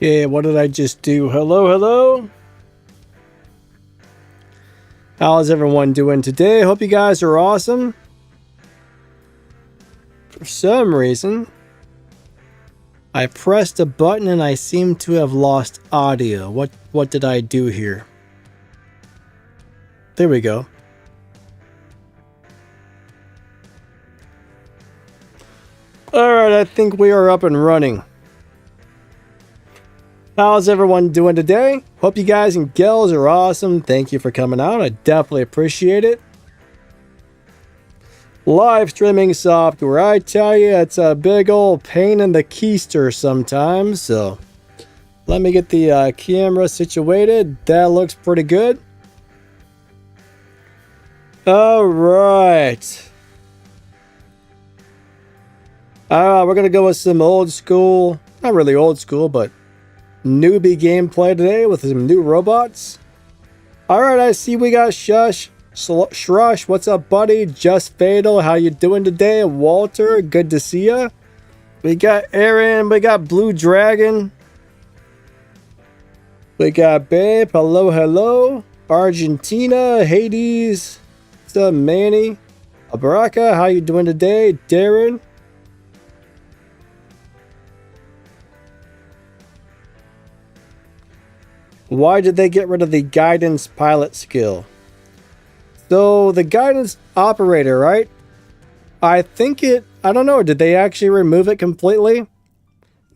Okay, what did I just do? Hello, hello. How's everyone doing today? Hope you guys are awesome. For some reason, I pressed a button and I seem to have lost audio. What did I do here? There we go. Alright, I think we are up and running. How's everyone doing today? Hope you guys and gals are awesome. Thank you for coming out. I definitely appreciate it. Live streaming software, I tell you, it's a big old pain in the keister sometimes. So let me get the camera situated. That looks pretty good. All right. We're going to go with some old school, not really old school, but newbie gameplay today with some new robots. Alright, I see we got Shrush, what's up buddy? Just Fatal, how you doing today? Walter, good to see ya. We got Aaron, we got Blue Dragon. We got Babe, hello, hello. Argentina, Hades, what's up Manny? Abaraka, how you doing today? Darren. Why did they get rid of the guidance pilot skill? So the guidance operator, right? I don't know, did they actually remove it completely?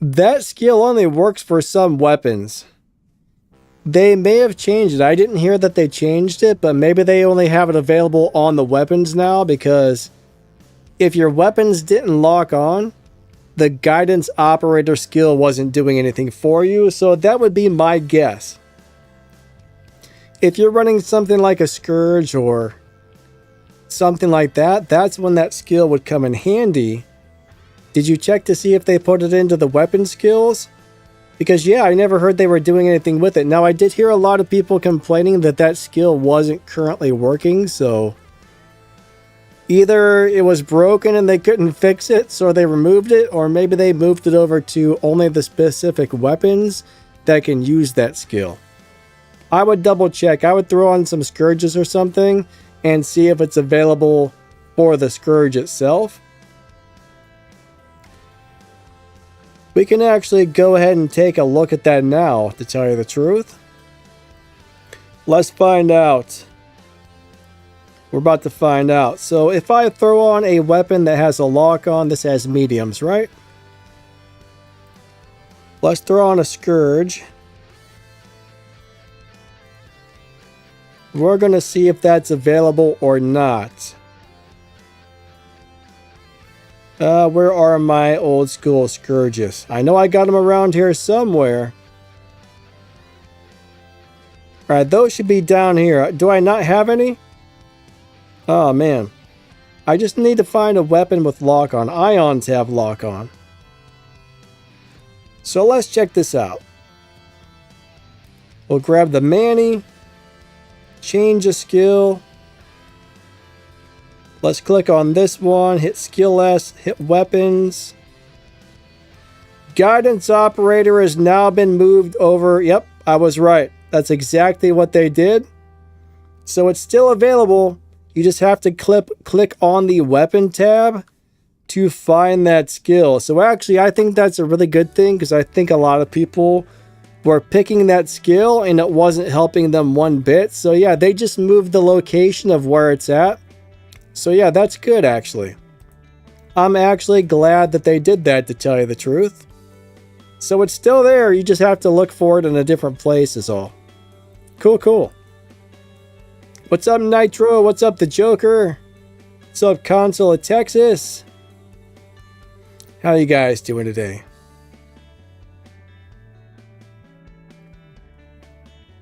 That skill only works for some weapons. They may have changed it. I didn't hear that they changed it, but maybe they only have it available on the weapons now, because if your weapons didn't lock on, the guidance operator skill wasn't doing anything for you, so that would be my guess. If you're running something like a Scourge or something like that, that's when that skill would come in handy. Did you check to see if they put it into the weapon skills? Because yeah, I never heard they were doing anything with it. Now I did hear a lot of people complaining that that skill wasn't currently working, so either it was broken and they couldn't fix it, so they removed it, or maybe they moved it over to only the specific weapons that can use that skill. I would double check. I would throw on some Scourges or something and see if it's available for the Scourge itself. We can actually go ahead and take a look at that now, to tell you the truth. Let's find out. We're about to find out. So if I throw on a weapon that has a lock on, this has mediums, right? Let's throw on a Scourge. We're going to see if that's available or not. Where are my old school Scourges? I know I got them around here somewhere. Alright, those should be down here. Do I not have any? Oh man. I just need to find a weapon with lock on. Ions have lock on. So let's check this out. We'll grab the Manny. Change a skill. Let's click on this one. Hit skill S. Hit weapons. Guidance operator has now been moved over. Yep, I was right. That's exactly what they did. So it's still available. You just have to click on the weapon tab to find that skill. So actually, I think that's a really good thing, because I think a lot of people were picking that skill and it wasn't helping them one bit. So yeah, they just moved the location of where it's at. So yeah, that's good actually. I'm actually glad that they did that, to tell you the truth. So it's still there, you just have to look for it in a different place is all. Cool, cool. What's up Nitro? What's up the Joker? What's up Console of Texas? How you guys doing today?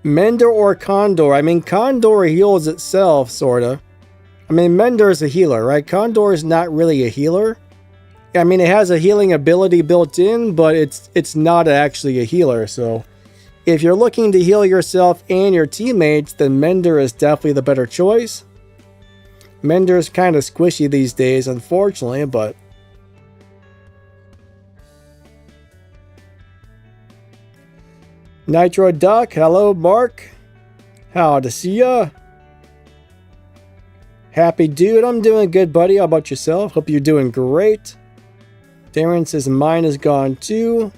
Mender or Condor? I mean, Condor heals itself, sorta. I mean, Mender is a healer, right? Condor is not really a healer. I mean, it has a healing ability built in, but it's not actually a healer. So if you're looking to heal yourself and your teammates, then Mender is definitely the better choice. Mender is kind of squishy these days, unfortunately, but Nitro Duck, hello Mark. How to see ya? Happy dude, I'm doing good, buddy. How about yourself? Hope you're doing great. Darren says mine is gone too.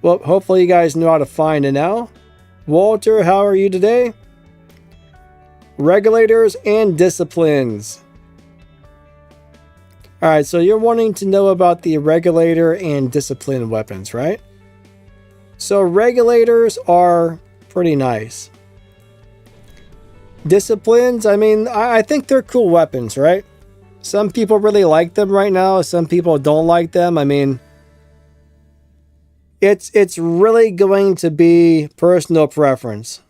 Well, hopefully you guys know how to find it now. Walter, how are you today? Regulators and disciplines. Alright, so you're wanting to know about the regulator and discipline weapons, right? So regulators are pretty nice. Disciplines, I mean, I think they're cool weapons, right? Some people really like them right now. Some people don't like them. I mean, it's really going to be personal preference.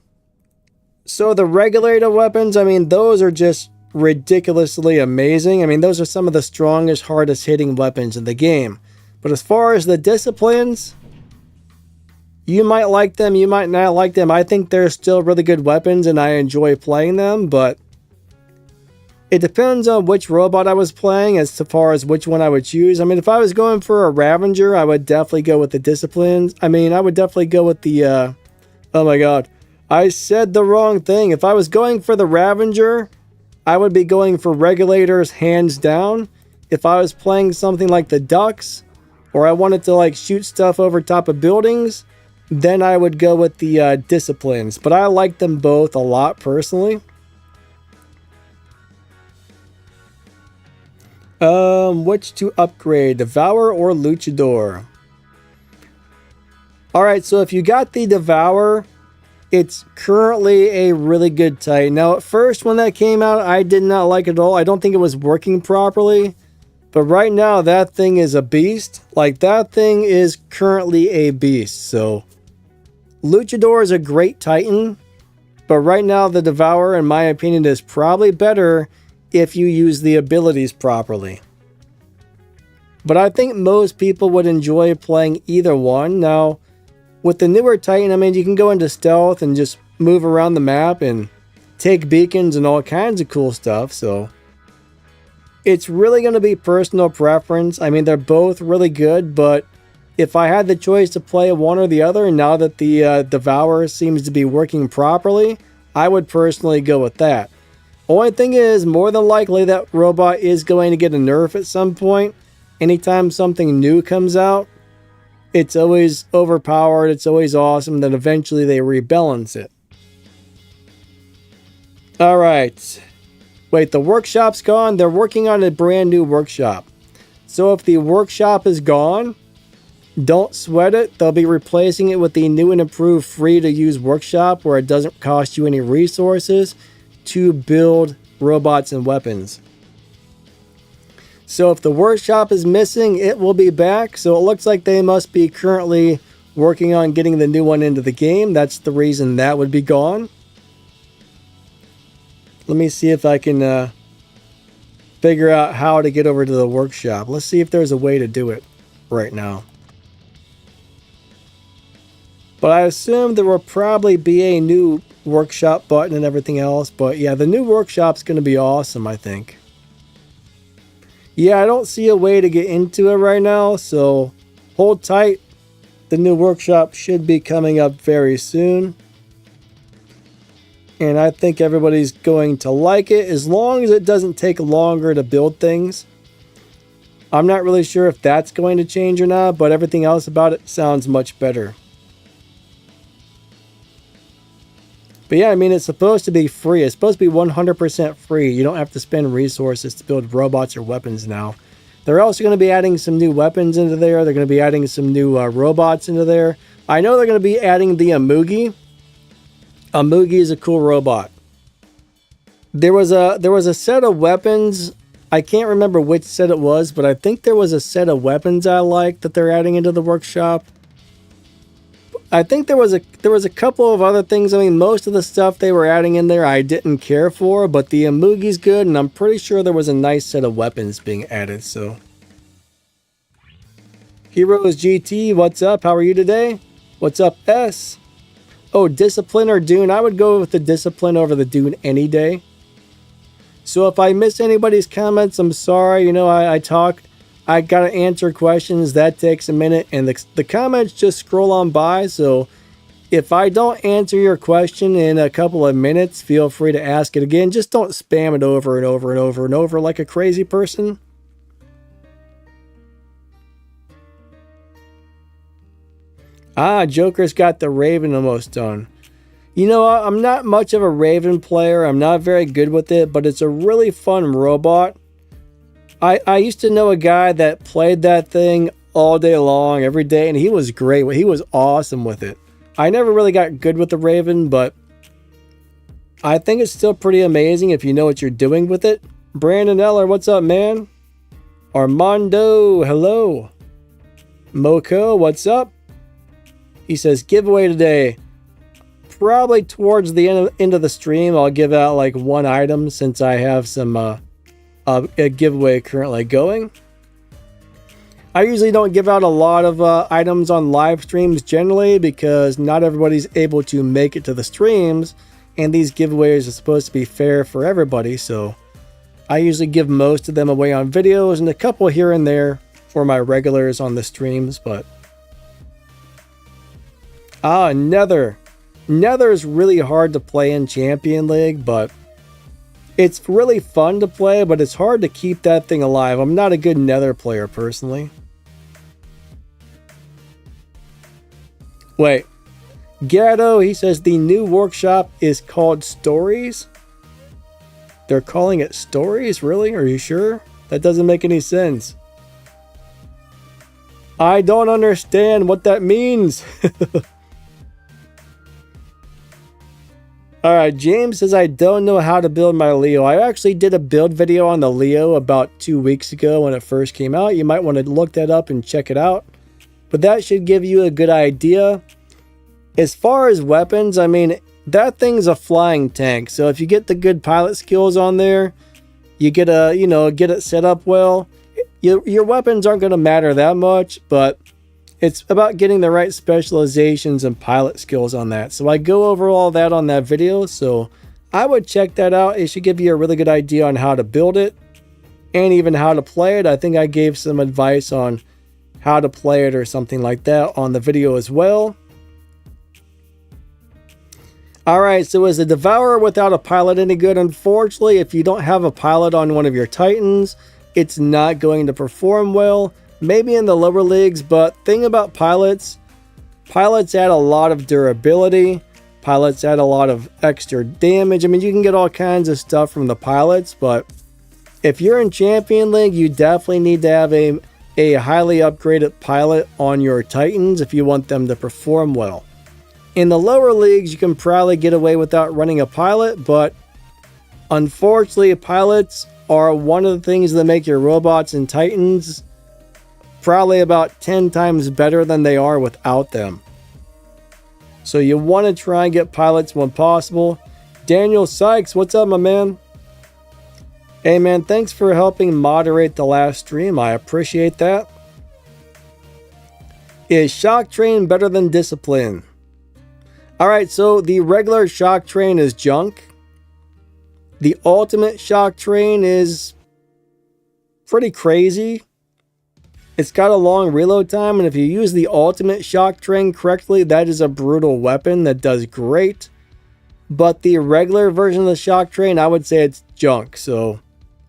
So the regulator weapons, I mean, those are just ridiculously amazing. I mean, those are some of the strongest, hardest hitting weapons in the game. But as far as the disciplines, you might like them, you might not like them. I think they're still really good weapons and I enjoy playing them, but it depends on which robot I was playing as far as which one I would choose. I mean, if I was going for a Ravager, I would definitely go with the disciplines. I mean, I would definitely go with the, oh my god, I said the wrong thing. If I was going for the Ravager, I would be going for regulators hands down. If I was playing something like the Ducks, or I wanted to like shoot stuff over top of buildings, then I would go with the disciplines. But I like them both a lot personally. Which to upgrade, Devour or Luchador? Alright, so if you got the Devour, it's currently a really good Titan. Now, at first when that came out, I did not like it at all. I don't think it was working properly. But right now, that thing is a beast. Like, that thing is currently a beast. So, Luchador is a great Titan. But right now, the Devour, in my opinion, is probably better if you use the abilities properly. But I think most people would enjoy playing either one. Now, with the newer Titan, I mean, you can go into stealth and just move around the map and take beacons and all kinds of cool stuff. So, it's really going to be personal preference. I mean, they're both really good, but if I had the choice to play one or the other, now that the Devour seems to be working properly, I would personally go with that. Only thing is, more than likely, that robot is going to get a nerf at some point. Anytime something new comes out, it's always overpowered, it's always awesome, then eventually they rebalance it. Alright. Wait, the workshop's gone? They're working on a brand new workshop. So if the workshop is gone, don't sweat it. They'll be replacing it with the new and improved free-to-use workshop where it doesn't cost you any resources to build robots and weapons. So if the workshop is missing, it will be back. So it looks like they must be currently working on getting the new one into the game. That's the reason that would be gone. Let me see if I can figure out how to get over to the workshop. Let's see if there's a way to do it right now. But I assume there will probably be a new workshop button and everything else. But yeah, the new workshop's going to be awesome, I think. Yeah, I don't see a way to get into it right now, so hold tight. The new workshop should be coming up very soon. And I think everybody's going to like it as long as it doesn't take longer to build things. I'm not really sure if that's going to change or not, but everything else about it sounds much better. But yeah, I mean, it's supposed to be free. It's supposed to be 100% free. You don't have to spend resources to build robots or weapons now. They're also going to be adding some new weapons into there. They're going to be adding some new robots into there. I know they're going to be adding the Amugi. Amugi is a cool robot. There was a set of weapons. I can't remember which set it was, but I think there was a set of weapons I liked that they're adding into the workshop. I think there was a couple of other things. I mean, most of the stuff they were adding in there I didn't care for, but the Amugi's good, and I'm pretty sure there was a nice set of weapons being added, so. Heroes GT, what's up? How are you today? What's up, S? Oh, Discipline or Dune? I would go with the Discipline over the Dune any day. So if I miss anybody's comments, I'm sorry. You know, I talk. I gotta answer questions. That takes a minute, and the comments just scroll on by. So If I don't answer your question in a couple of minutes, feel free to ask it again. Just don't spam it over and over and over and over like a crazy person. Ah, Joker's got the Raven almost done. You know, I'm not much of a Raven player. I'm not very good with it, but it's a really fun robot. I used to know a guy that played that thing all day long, every day, and he was great. He was awesome with it. I never really got good with the Raven, but I think it's still pretty amazing if you know what you're doing with it. Brandon Eller, what's up, man? Armando, hello. Moko, what's up? He says, giveaway today. Probably towards the end of the stream, I'll give out like one item since I have some a giveaway currently going. I usually don't give out a lot of items on live streams generally because not everybody's able to make it to the streams, and these giveaways are supposed to be fair for everybody, so I usually give most of them away on videos and a couple here and there for my regulars on the streams. But Nether. Nether is really hard to play in Champion League, but it's really fun to play, but it's hard to keep that thing alive. I'm not a good Nether player personally. Wait, Gatto, he says the new workshop is called Stories. They're calling it Stories? Really? Are you sure? That doesn't make any sense. I don't understand what that means. Alright, James says I don't know how to build my Leo. I actually did a build video on the Leo about 2 weeks ago when it first came out. You might want to look that up and check it out. But that should give you a good idea. As far as weapons, I mean, that thing's a flying tank. So if you get the good pilot skills on there, you get get it set up well. Your weapons aren't going to matter that much, but it's about getting the right specializations and pilot skills on that. So I go over all that on that video. So I would check that out. It should give you a really good idea on how to build it and even how to play it. I think I gave some advice on how to play it or something like that on the video as well. Alright, so is the Devourer without a pilot any good? Unfortunately, if you don't have a pilot on one of your Titans, it's not going to perform well. Maybe in the lower leagues, but thing about pilots add a lot of durability. Pilots add a lot of extra damage. I mean, you can get all kinds of stuff from the pilots, but if you're in Champion League, you definitely need to have a highly upgraded pilot on your Titans if you want them to perform well. In the lower leagues, you can probably get away without running a pilot, but unfortunately, pilots are one of the things that make your robots and Titans probably about 10 times better than they are without them. So you want to try and get pilots when possible. Daniel Sykes, what's up, my man? Hey man, thanks for helping moderate the last stream. I appreciate that. Is Shocktrain better than Discipline? Alright, so the regular Shocktrain is junk. The ultimate Shocktrain is pretty crazy. It's got a long reload time, and if you use the ultimate Shocktrain correctly, that is a brutal weapon that does great. But the regular version of the Shocktrain, I would say it's junk. So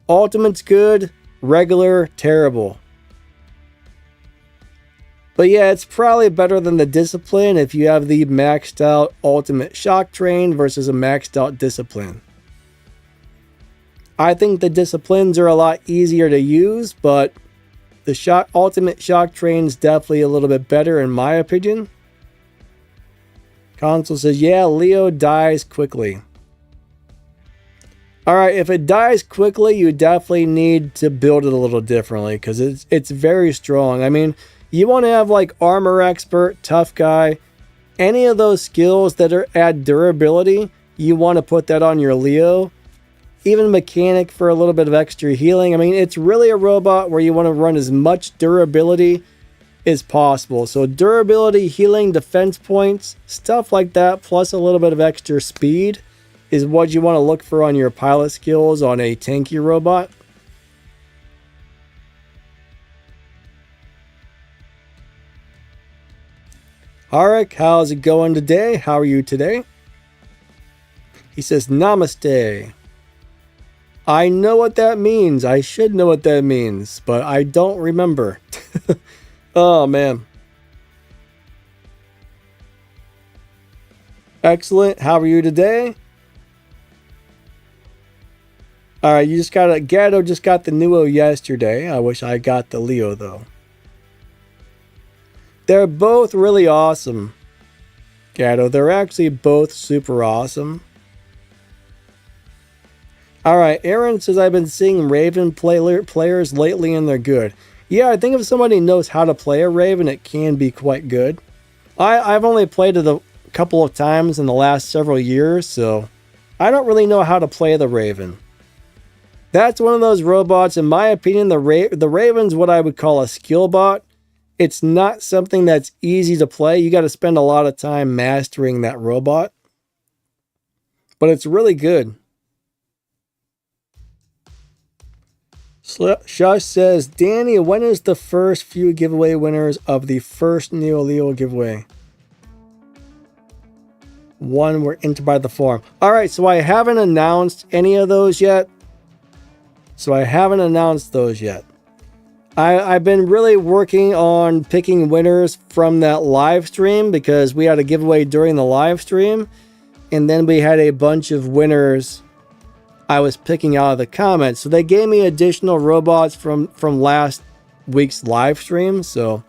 ultimate's good, regular, terrible. But yeah, it's probably better than the Discipline if you have the maxed out ultimate Shocktrain versus a maxed out Discipline. I think the Disciplines are a lot easier to use, but the ultimate Shocktrain is definitely a little bit better in my opinion. Console says, yeah, Leo dies quickly. Alright, if it dies quickly, you definitely need to build it a little differently because it's very strong. I mean, you want to have like Armor Expert, Tough Guy, any of those skills that add durability, you want to put that on your Leo. Even Mechanic for a little bit of extra healing. I mean, it's really a robot where you want to run as much durability as possible. So durability, healing, defense points, stuff like that, plus a little bit of extra speed is what you want to look for on your pilot skills on a tanky robot. Harik, how's it going today? How are you today? He says, Namaste. I know what that means. I should know what that means, but I don't remember. Oh, man. Excellent. How are you today? All right, you just got a Gatto just got the Nuo yesterday. I wish I got the Leo though. They're both really awesome. Gatto, they're actually both super awesome. All right, Aaron says I've been seeing Raven players lately and they're good. Yeah, I think if somebody knows how to play a Raven, it can be quite good. I've only played it a couple of times in the last several years, so I don't really know how to play the Raven. That's one of those robots, in my opinion, the Raven's what I would call a skill bot. It's not something that's easy to play. You got to spend a lot of time mastering that robot. But it's really good. Shush says, Danny, when is the first few giveaway winners of the first Neo Leo giveaway? One were entered by the forum. All right, so I haven't announced any of those yet. I've been really working on picking winners from that live stream because we had a giveaway during the live stream. And then we had a bunch of winners I was picking out of the comments. So they gave me additional robots from last week's live stream. So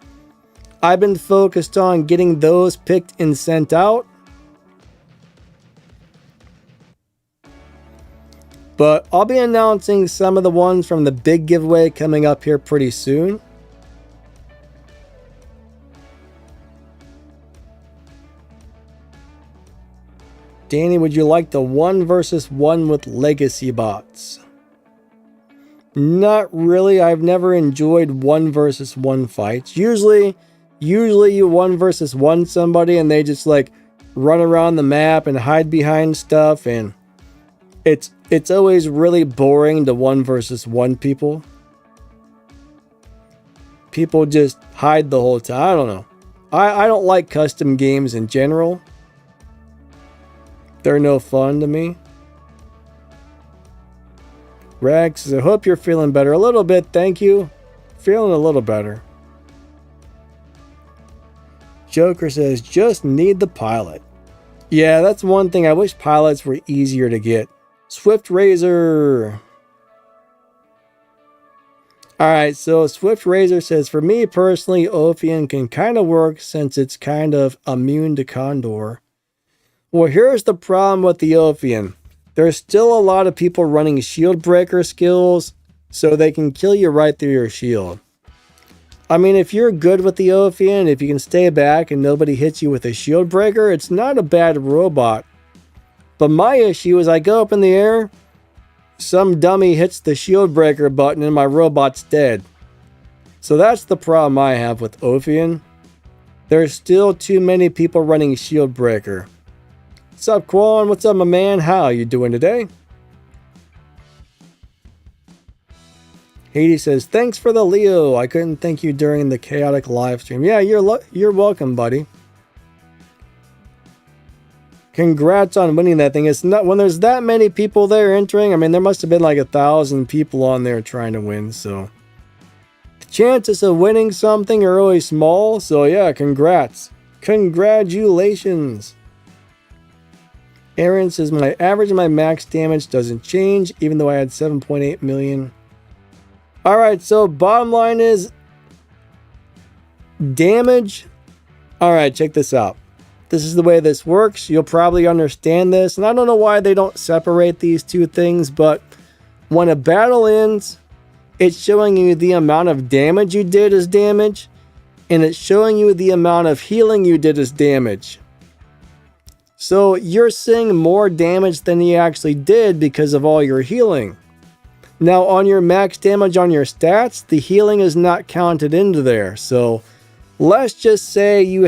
I've been focused on getting those picked and sent out. But I'll be announcing some of the ones from the big giveaway coming up here pretty soon. Danny, would you like the 1 versus 1 with legacy bots? Not really. I've never enjoyed 1 versus 1 fights. Usually you 1 versus 1 somebody and they just like run around the map and hide behind stuff, and it's always really boring to 1 versus 1 people. People just hide the whole time. I don't know. I don't like custom games in general. They're no fun to me. Rex says, I hope you're feeling better. A little bit, thank you. Feeling a little better. Joker says, just need the pilot. Yeah, that's one thing. I wish pilots were easier to get. Swift Razor. Alright, so Swift Razor says, for me personally, Ophion can kind of work since it's kind of immune to Condor. Well, here's the problem with the Ophion. There's still a lot of people running shield breaker skills, so they can kill you right through your shield. I mean, if you're good with the Ophion, if you can stay back and nobody hits you with a shield breaker, it's not a bad robot. But my issue is I go up in the air, some dummy hits the shield breaker button and my robot's dead. So that's the problem I have with Ophion. There's still too many people running shield breaker. What's up, Quan? What's up, my man? How you doing today? Hades says, thanks for the Leo. I couldn't thank you during the chaotic live stream. Yeah, you're welcome, buddy. Congrats on winning that thing. It's not when there's that many people there entering. I mean, there must have been like 1,000 people on there trying to win. So the chances of winning something are really small. So yeah, congrats. Congratulations. Aaron says, my average and my max damage doesn't change, even though I had 7.8 million. All right, so bottom line is damage. All right, check this out. This is the way this works. You'll probably understand this. And I don't know why they don't separate these two things, but when a battle ends, it's showing you the amount of damage you did as damage, and it's showing you the amount of healing you did as damage. So you're seeing more damage than you actually did because of all your healing. Now on your max damage on your stats, the healing is not counted into there. So let's just say your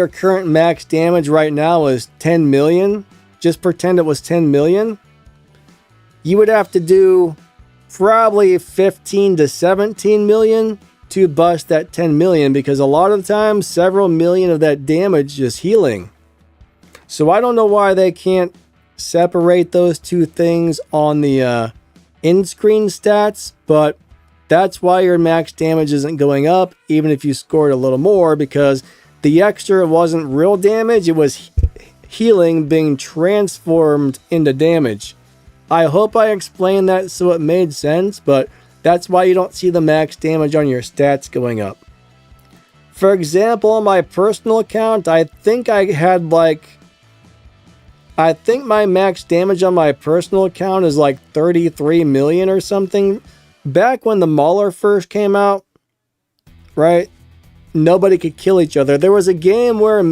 current max damage right now is 10 million. Just pretend it was 10 million. You would have to do probably 15 to 17 million to bust that 10 million, because a lot of the time, several million of that damage is healing. So I don't know why they can't separate those two things on the in-screen stats, but that's why your max damage isn't going up, even if you scored a little more, because the extra wasn't real damage, it was healing being transformed into damage. I hope I explained that so it made sense, but that's why you don't see the max damage on your stats going up. For example, on my personal account, I think my max damage on my personal account is like 33 million or something. Back when the Muller first came out, right? Nobody could kill each other. There was a game where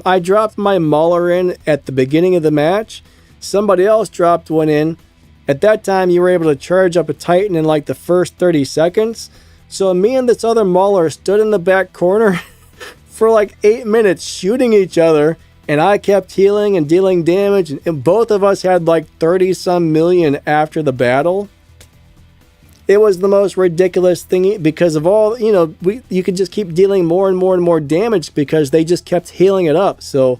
I dropped my Muller in at the beginning of the match. Somebody else dropped one in. At that time, you were able to charge up a Titan in like the first 30 seconds. So me and this other Muller stood in the back corner for like 8 minutes shooting each other. And I kept healing and dealing damage. And both of us had like 30 some million after the battle. It was the most ridiculous thing because of all, you could just keep dealing more and more and more damage because they just kept healing it up. So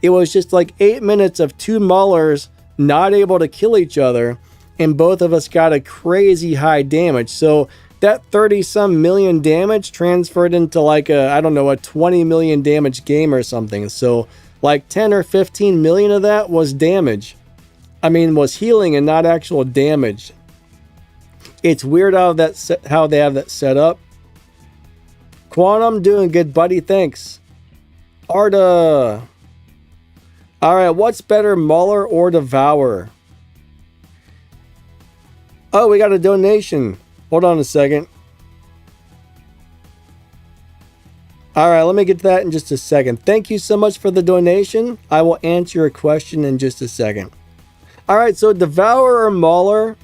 it was just like 8 minutes of two Mullers not able to kill each other, and both of us got a crazy high damage. So that 30 some million damage transferred into like a 20 million damage game or something. So like 10 or 15 million of that was damage. Was healing and not actual damage. It's weird how they have that set up. Quantum, doing good, buddy. Thanks. Arda. Alright, what's better, Muller or Devour? Oh, we got a donation. Hold on a second. Alright, let me get to that in just a second. Thank you so much for the donation. I will answer your question in just a second. Alright, so Devour or Muller?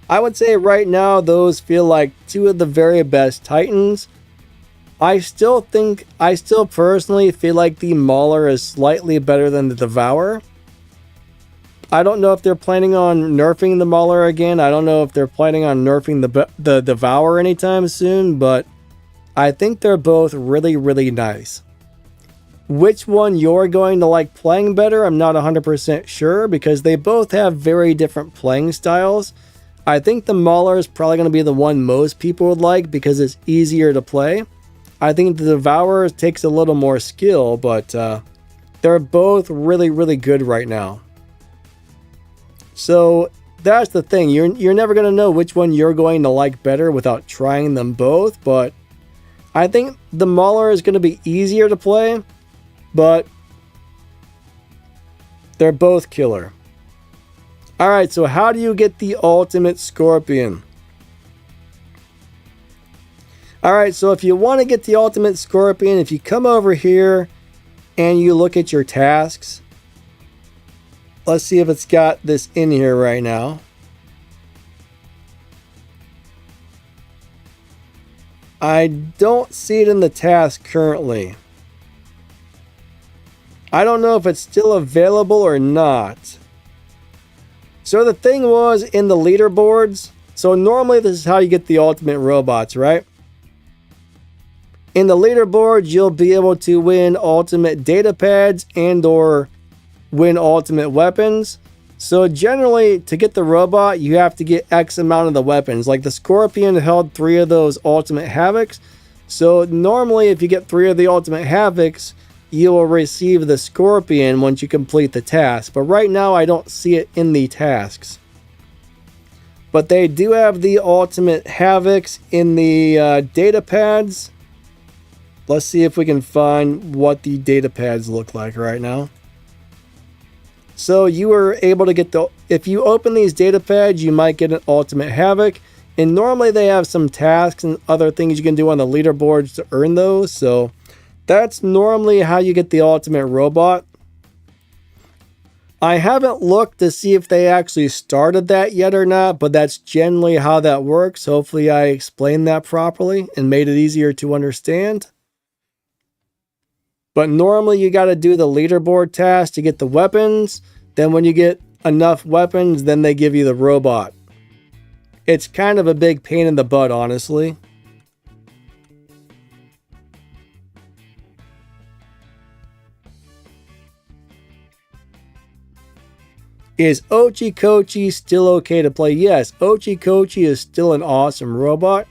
I would say right now those feel like two of the very best Titans. I still personally feel like the Muller is slightly better than the Devour. I don't know if they're planning on nerfing the Muller again. I don't know if they're planning on nerfing the Devour anytime soon, but I think they're both really, really nice. Which one you're going to like playing better, I'm not 100% sure, because they both have very different playing styles. I think the Muller is probably going to be the one most people would like because it's easier to play. I think the Devour takes a little more skill, but they're both really, really good right now. So that's the thing. You're never going to know which one you're going to like better without trying them both, but I think the Muller is going to be easier to play, but they're both killer. Alright, so how do you get the ultimate Scorpion? Alright, so if you want to get the ultimate Scorpion, if you come over here and you look at your tasks, let's see if it's got this in here right now. I don't see it in the task currently. I don't know if it's still available or not. So the thing was, in the leaderboards, so normally this is how you get the ultimate robots, right? In the leaderboards, you'll be able to win ultimate data pads and or win ultimate weapons. So generally, to get the robot, you have to get X amount of the weapons. Like the Scorpion held 3 of those ultimate Havocs. So normally, if you get 3 of the ultimate Havocs, you will receive the Scorpion once you complete the task. But right now, I don't see it in the tasks. But they do have the ultimate Havocs in the data pads. Let's see if we can find what the data pads look like right now. So you were able to get if you open these data pads, you might get an ultimate Havoc. And normally they have some tasks and other things you can do on the leaderboards to earn those. So that's normally how you get the ultimate robot. I haven't looked to see if they actually started that yet or not, but that's generally how that works. Hopefully I explained that properly and made it easier to understand. But normally you got to do the leaderboard task to get the weapons. Then when you get enough weapons, then they give you the robot. It's kind of a big pain in the butt, honestly. Is Ochikochi still okay to play? Yes, Ochikochi is still an awesome robot.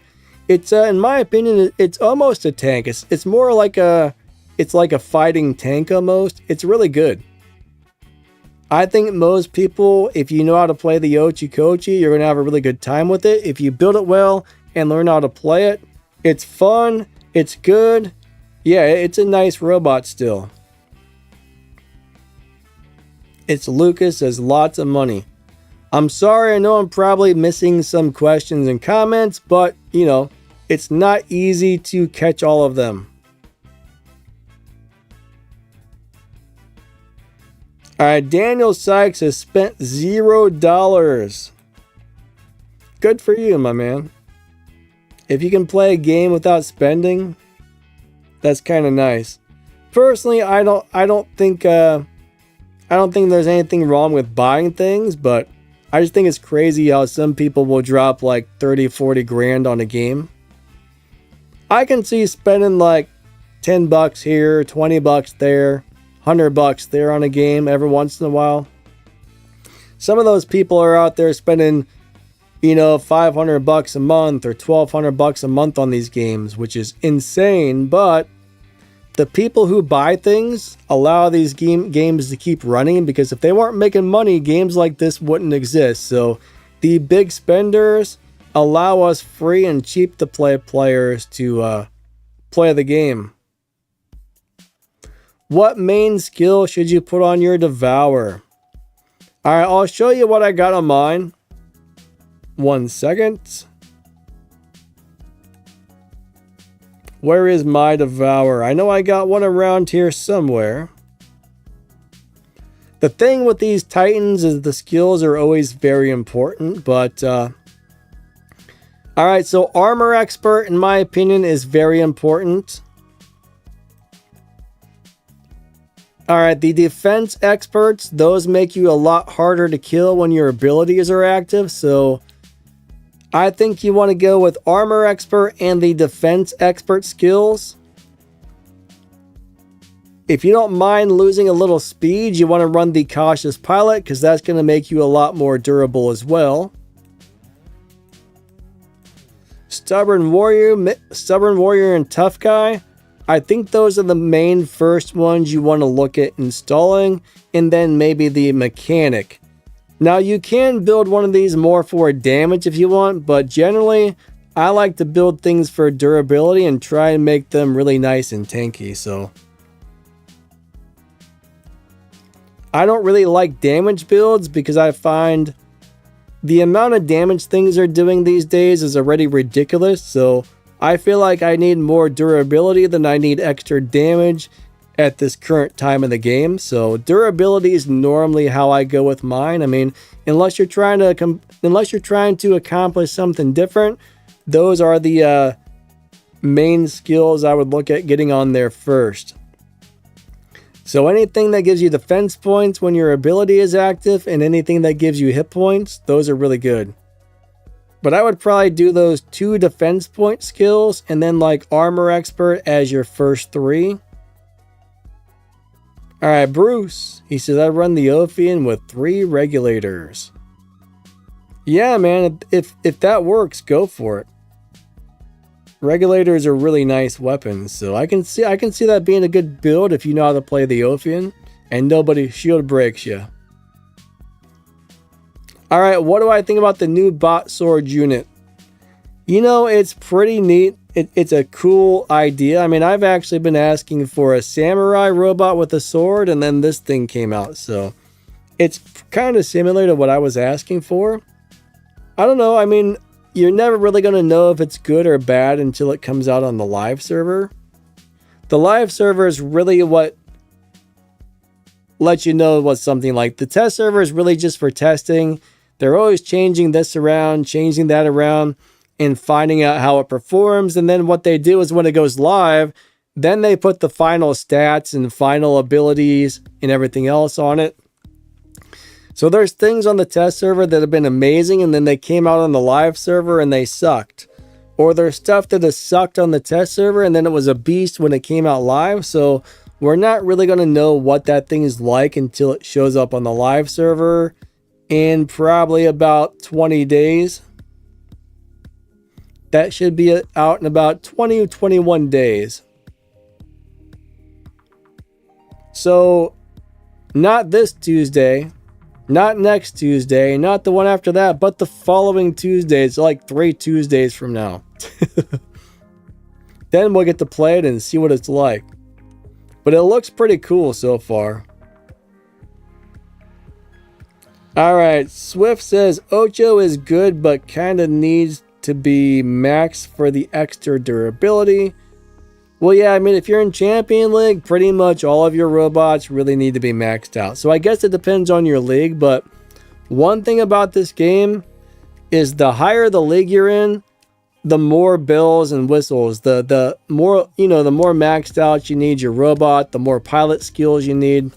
It's in my opinion, it's almost a tank. It's more like it's like a fighting tank almost. It's really good. I think most people, if you know how to play the Ochikochi, you're gonna have a really good time with it. If you build it well and learn how to play it, it's fun. It's good. Yeah, it's a nice robot still. It's Lucas has lots of money. I'm sorry, I know I'm probably missing some questions and comments, but, you know, it's not easy to catch all of them. Alright, Daniel Sykes has spent $0. Good for you, my man. If you can play a game without spending, that's kind of nice. Personally, I don't think there's anything wrong with buying things, but I just think it's crazy how some people will drop like 30, 40 grand on a game. I can see spending like $10 here, $20 there, $100 there on a game every once in a while. Some of those people are out there spending, you know, $500 a month or $1,200 a month on these games, which is insane, but the people who buy things allow these games to keep running, because if they weren't making money, games like this wouldn't exist. So the big spenders allow us free and cheap to play players to play the game. What main skill should you put on your Devour? Alright, I'll show you what I got on mine. 1 second. Where is my Devour? I know I got one around here somewhere. The thing with these Titans is the skills are always very important, but alright, so Armor Expert, in my opinion, is very important. Alright, the Defense Experts, those make you a lot harder to kill when your abilities are active, so I think you want to go with Armor Expert and the Defense Expert skills. If you don't mind losing a little speed, you want to run the Cautious Pilot, because that's going to make you a lot more durable as well. Stubborn Warrior and Tough Guy. I think those are the main first ones you want to look at installing, and then maybe the Mechanic. Now, you can build one of these more for damage if you want, but generally, I like to build things for durability and try and make them really nice and tanky, so I don't really like damage builds because I find the amount of damage things are doing these days is already ridiculous, so I feel like I need more durability than I need extra damage at this current time in the game. So durability is normally how I go with mine. I mean, unless you're trying to accomplish something different, those are the main skills I would look at getting on there first. So anything that gives you defense points when your ability is active and anything that gives you hit points, those are really good. But I would probably do those 2 defense point skills and then like Armor Expert as your first 3. Alright, Bruce. He says, I run the Ophion with 3 regulators. Yeah, man, if that works, go for it. Regulators are really nice weapons, so I can see that being a good build if you know how to play the Ophion, and nobody shield breaks you. Alright, what do I think about the new bot sword unit? You know, it's pretty neat. It's a cool idea. I mean, I've actually been asking for a samurai robot with a sword, and then this thing came out, so it's kind of similar to what I was asking for. I don't know, I mean, you're never really going to know if it's good or bad until it comes out on the live server. The live server is really what lets you know what something like. The test server is really just for testing. They're always changing this around, changing that around, and finding out how it performs. And then what they do is when it goes live, then they put the final stats and final abilities and everything else on it. So there's things on the test server that have been amazing, and then they came out on the live server and they sucked. Or there's stuff that has sucked on the test server and then it was a beast when it came out live. So we're not really going to know what that thing is like until it shows up on the live server in probably about 20 days. That should be out in about 20 or 21 days. So, not this Tuesday, not next Tuesday, not the one after that, but the following Tuesday. It's like 3 Tuesdays from now. Then we'll get to play it and see what it's like. But it looks pretty cool so far. Alright, Swift says Ocho is good but kinda needs to be maxed for the extra durability. Well, yeah, I mean, if you're in Champion League, pretty much all of your robots really need to be maxed out. So I guess it depends on your league, but one thing about this game is the higher the league you're in, the more bells and whistles, the more, you know, the more maxed out you need your robot, the more pilot skills you need.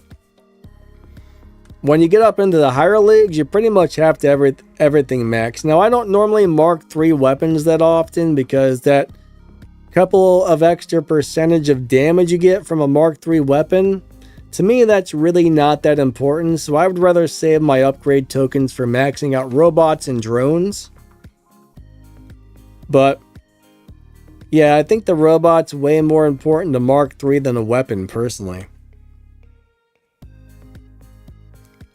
When you get up into the higher leagues, you pretty much have to everything maxed. Now, I don't normally Mark 3 weapons that often because that couple of extra percentage of damage you get from a Mark 3 weapon, to me, that's really not that important. So I would rather save my upgrade tokens for maxing out robots and drones. But yeah, I think the robot's way more important to Mark 3 than a weapon, personally.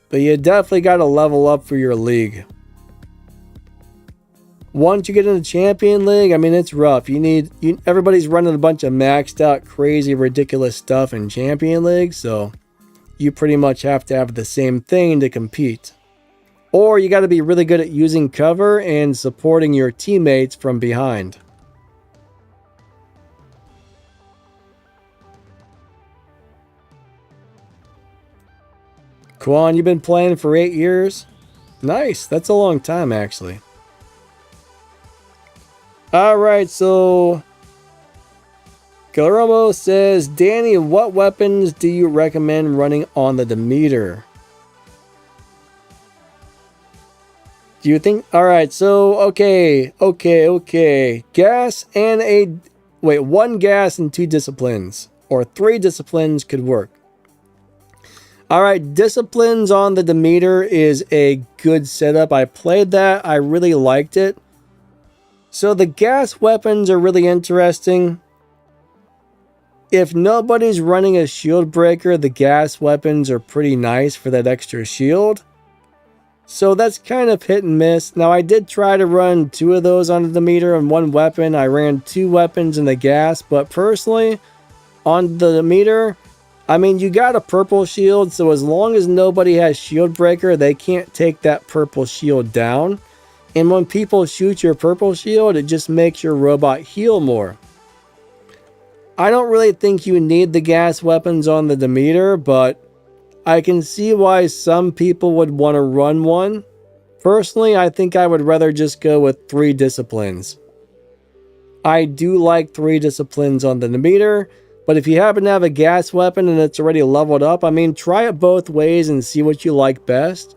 But you definitely got to level up for your league. Once you get into Champion League, I mean, it's rough. Everybody's running a bunch of maxed out, crazy, ridiculous stuff in Champion League, so you pretty much have to have the same thing to compete. Or you got to be really good at using cover and supporting your teammates from behind. Quan, you've been playing for 8 years? Nice, that's a long time actually. Alright, so Galeromo says, Danny, what weapons do you recommend running on the Demeter? Do you think... Alright, so, okay. Gas and one gas and 2 disciplines. Or 3 disciplines could work. Alright, disciplines on the Demeter is a good setup. I played that. I really liked it. So the gas weapons are really interesting. If nobody's running a shield breaker, the gas weapons are pretty nice for that extra shield. So that's kind of hit and miss. Now I did try to run 2 of those on the Demeter and 1 weapon. I ran 2 weapons in the gas, but personally, on the Demeter, I mean, you got a purple shield, so as long as nobody has shield breaker, they can't take that purple shield down. And when people shoot your purple shield, it just makes your robot heal more. I don't really think you need the gas weapons on the Demeter, but I can see why some people would want to run one. Personally, I think I would rather just go with 3 disciplines. I do like 3 disciplines on the Demeter, but if you happen to have a gas weapon and it's already leveled up, I mean, try it both ways and see what you like best.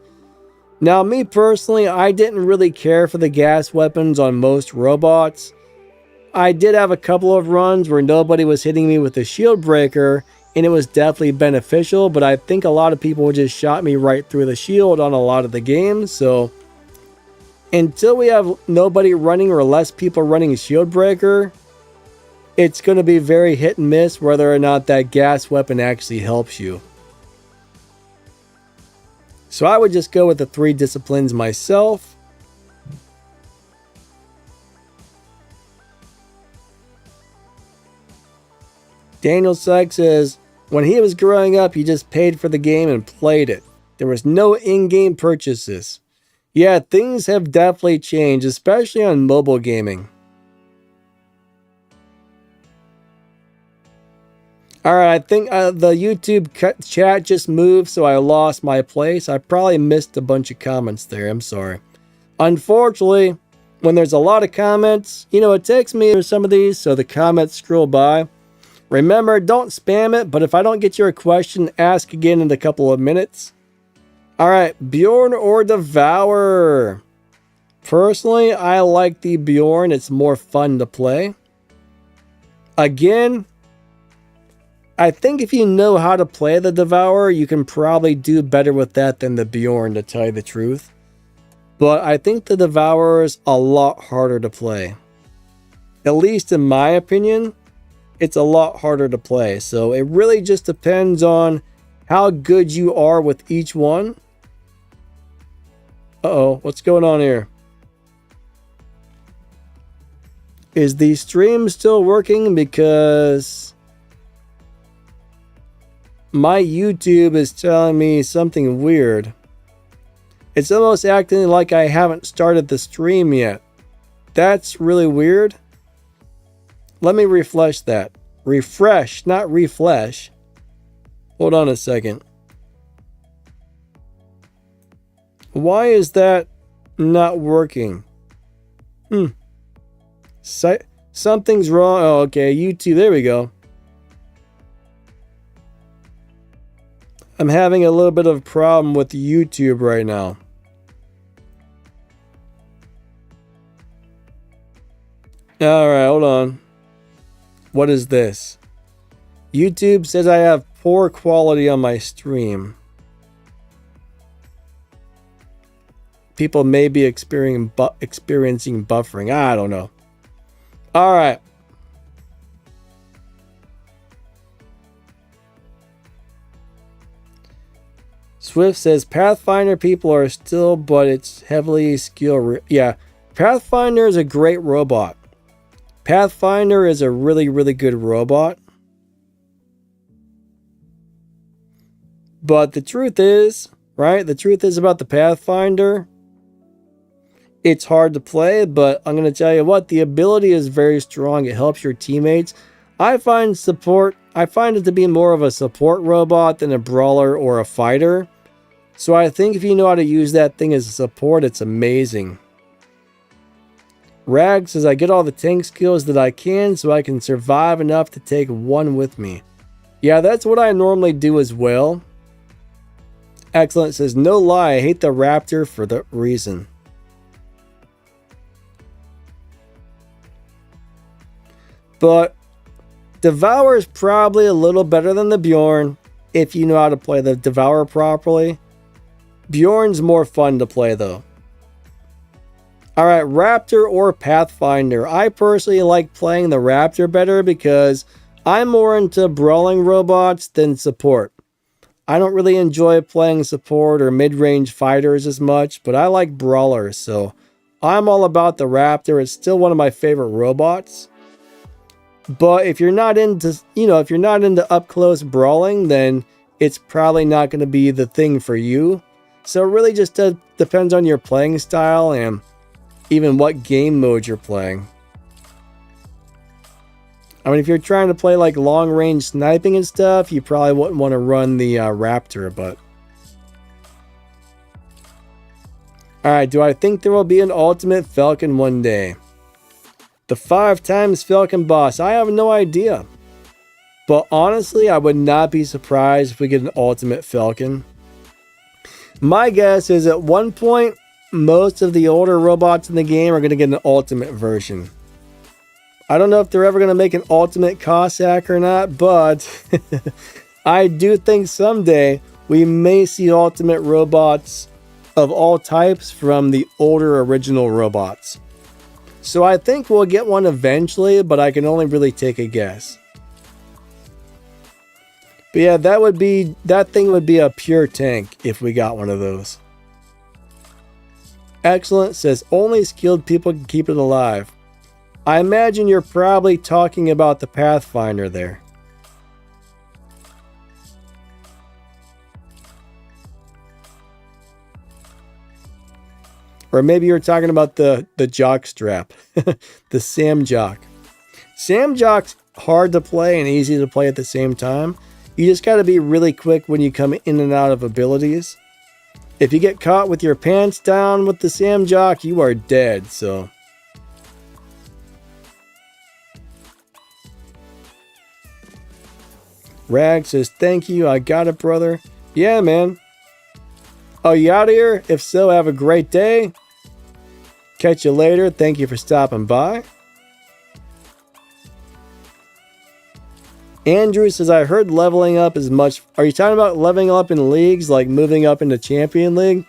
Now, me personally, I didn't really care for the gas weapons on most robots. I did have a couple of runs where nobody was hitting me with a shield breaker, and it was definitely beneficial, but I think a lot of people just shot me right through the shield on a lot of the games, so until we have nobody running or less people running a shield breaker, it's going to be very hit and miss whether or not that gas weapon actually helps you. So I would just go with the 3 disciplines myself. Daniel Sykes says, when he was growing up, he just paid for the game and played it. There was no in-game purchases. Yeah, things have definitely changed, especially on mobile gaming. Alright, I think the YouTube chat just moved, so I lost my place. I probably missed a bunch of comments there. I'm sorry. Unfortunately, when there's a lot of comments, you know, it takes me some of these, so the comments scroll by. Remember, don't spam it, but if I don't get your question, ask again in a couple of minutes. Alright, Bjorn or Devour? Personally, I like the Bjorn. It's more fun to play. Again, I think if you know how to play the Devour, you can probably do better with that than the Bjorn, to tell you the truth. But I think the Devour is a lot harder to play. At least in my opinion, it's a lot harder to play. So it really just depends on how good you are with each one. Uh-oh, what's going on here? Is the stream still working? Because my YouTube is telling me something weird. It's almost acting like I haven't started the stream yet. That's really weird. Let me refresh that. Refresh, not refresh. Hold on a second. Why is that not working? Something's wrong. Oh, okay, YouTube. There we go. I'm having a little bit of a problem with YouTube right now. Alright, hold on. What is this? YouTube says I have poor quality on my stream. People may be experiencing buffering. I don't know. Alright. Swift says Pathfinder people are still, but it's heavily skill. Yeah, Pathfinder is a great robot. Pathfinder is a really, really good robot. But the truth is, right? The truth is about the Pathfinder. It's hard to play, but I'm going to tell you what, the ability is very strong. It helps your teammates. I find it to be more of a support robot than a brawler or a fighter. So I think if you know how to use that thing as a support, it's amazing. Rag says, I get all the tank skills that I can so I can survive enough to take one with me. Yeah, that's what I normally do as well. Excellent says, no lie, I hate the Raptor for that reason. But Devour is probably a little better than the Bjorn if you know how to play the Devour properly. Bjorn's more fun to play though. Alright, Raptor or Pathfinder. I personally like playing the Raptor better because I'm more into brawling robots than support. I don't really enjoy playing support or mid-range fighters as much, but I like brawlers, so I'm all about the Raptor. It's still one of my favorite robots. But if you're not into, if you're not into up-close brawling, then it's probably not going to be the thing for you. So it really just depends on your playing style and even what game mode you're playing. I mean, if you're trying to play like long-range sniping and stuff, you probably wouldn't want to run the Raptor, but... Alright, do I think there will be an Ultimate Falcon one day? The 5x Falcon boss, I have no idea. But honestly, I would not be surprised if we get an Ultimate Falcon. My guess is at one point, most of the older robots in the game are going to get an Ultimate version. I don't know if they're ever going to make an Ultimate Cossack or not, but I do think someday we may see Ultimate robots of all types from the older original robots. So I think we'll get one eventually, but I can only really take a guess. But yeah, that thing would be a pure tank if we got one of those. Excellent says only skilled people can keep it alive. I imagine you're probably talking about the Pathfinder there. Or maybe you're talking about the jock strap. The Sam Jock. Sam Jock's hard to play and easy to play at the same time. You just got to be really quick when you come in and out of abilities. If you get caught with your pants down with the Sam Jock, you are dead, so... Rag says, thank you, I got it, brother. Yeah, man. Oh, you out of here? If so, have a great day. Catch you later. Thank you for stopping by. Andrew says, I heard leveling up is much... Are you talking about leveling up in leagues, like moving up into Champion League?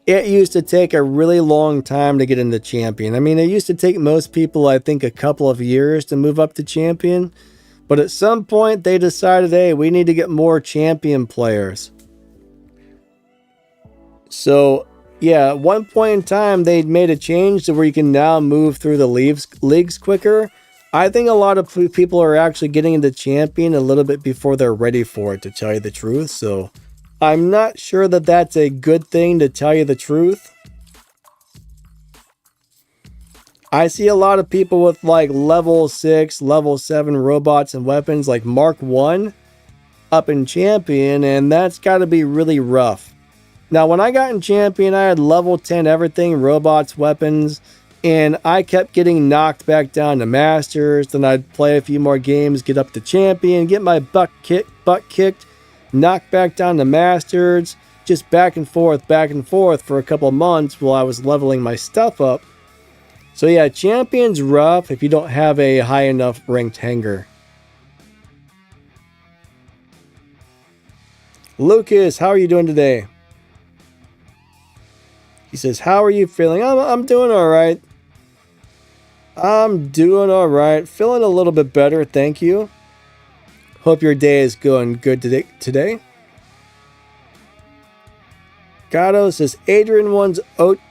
It used to take a really long time to get into champion. I mean, it used to take most people, I think, a couple of years to move up to champion. But at some point, they decided, hey, we need to get more champion players. So, yeah, at one point in time, they made a change to where you can now move through the leagues quicker. I think a lot of people are actually getting into champion a little bit before they're ready for it, to tell you the truth. So I'm not sure that that's a good thing, to tell you the truth. I see a lot of people with like level 6, level 7 robots and weapons like Mark 1 up in champion, and that's got to be really rough. Now, when I got in champion, I had level 10 everything, robots, weapons, and I kept getting knocked back down to masters. Then I'd play a few more games, get up to champion, get my butt kicked, knocked back down to masters, just back and forth for a couple of months while I was leveling my stuff up. So yeah, champion's rough if you don't have a high enough ranked hanger. Lucas, how are you doing today? He says, how are you feeling? I'm doing all right. I'm doing all right. Feeling a little bit better, thank you. Hope your day is going good today. Gato says, Adrian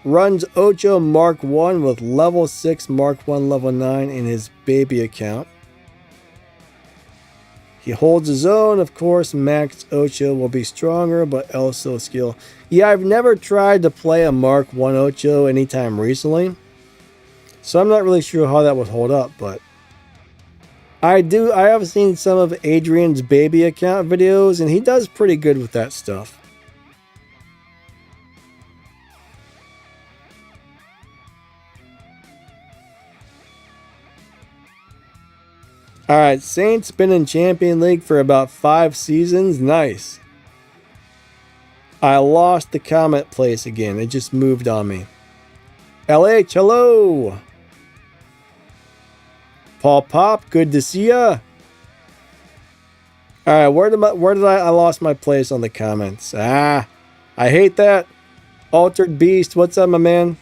runs Ocho Mark 1 with level 6 Mark 1 level 9 in his baby account. He holds his own, of course. Max Ocho will be stronger, but also skill. Yeah, I've never tried to play a Mark 1 Ocho anytime recently, so I'm not really sure how that would hold up, but I have seen some of Adrian's baby account videos, and he does pretty good with that stuff. Alright, Saint's been in Champion League for about 5 seasons. Nice. I lost the comment place again. It just moved on me. LH, hello. Paul Pop, good to see ya. Alright, where did I lost my place on the comments? I hate that. Altered Beast, what's up, my man?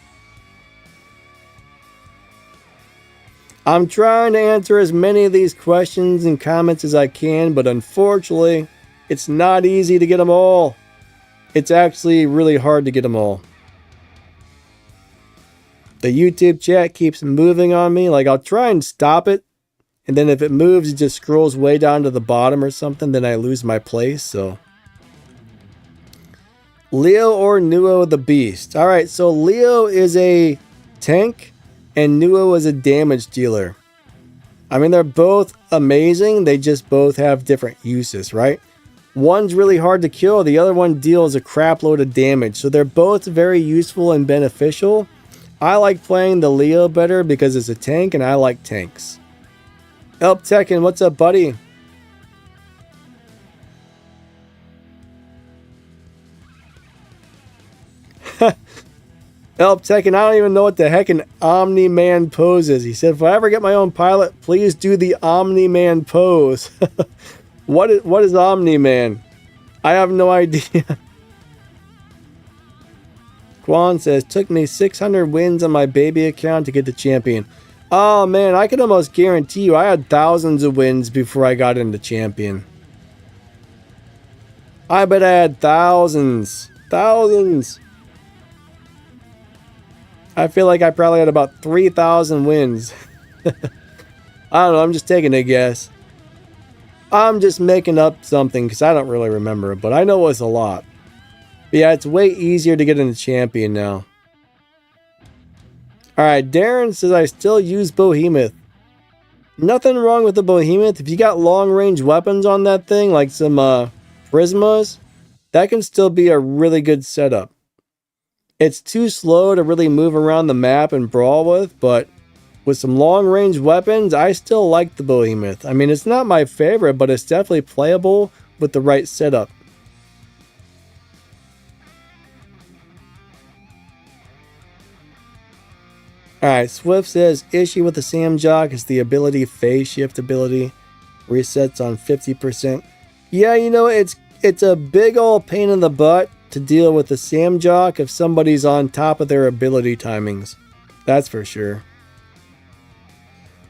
I'm trying to answer as many of these questions and comments as I can, but unfortunately, it's not easy to get them all. It's actually really hard to get them all. The YouTube chat keeps moving on me. Like, I'll try and stop it, and then if it moves, it just scrolls way down to the bottom or something, then I lose my place, so. Leo or Nuo the Beast? Alright, so Leo is a tank, and Nuo is a damage dealer. I mean, they're both amazing. They just both have different uses, right? One's really hard to kill. The other one deals a crap load of damage. So they're both very useful and beneficial. I like playing the Leo better because it's a tank and I like tanks. Elp Tekken, what's up, buddy? Elp Tekken, I don't even know what the heck an Omni-Man pose is. He said, if I ever get my own pilot, please do the Omni-Man pose. What is Omni-Man? I have no idea. Quan says, took me 600 wins on my baby account to get the champion. Oh man, I can almost guarantee you I had thousands of wins before I got into champion. I bet I had thousands. Thousands. I feel like I probably had about 3,000 wins. I don't know, I'm just taking a guess. I'm just making up something because I don't really remember, but I know it was a lot. But yeah, it's way easier to get into champion now. Alright, Darren says I still use Behemoth. Nothing wrong with the Behemoth. If you got long range weapons on that thing, like some Prismas, that can still be a really good setup. It's too slow to really move around the map and brawl with, but with some long-range weapons, I still like the Behemoth. I mean, it's not my favorite, but it's definitely playable with the right setup. Alright, Swift says, issue with the Samjock is the ability phase shift ability. Resets on 50%. Yeah, you know, it's a big old pain in the butt to deal with the Samjock if somebody's on top of their ability timings. That's for sure.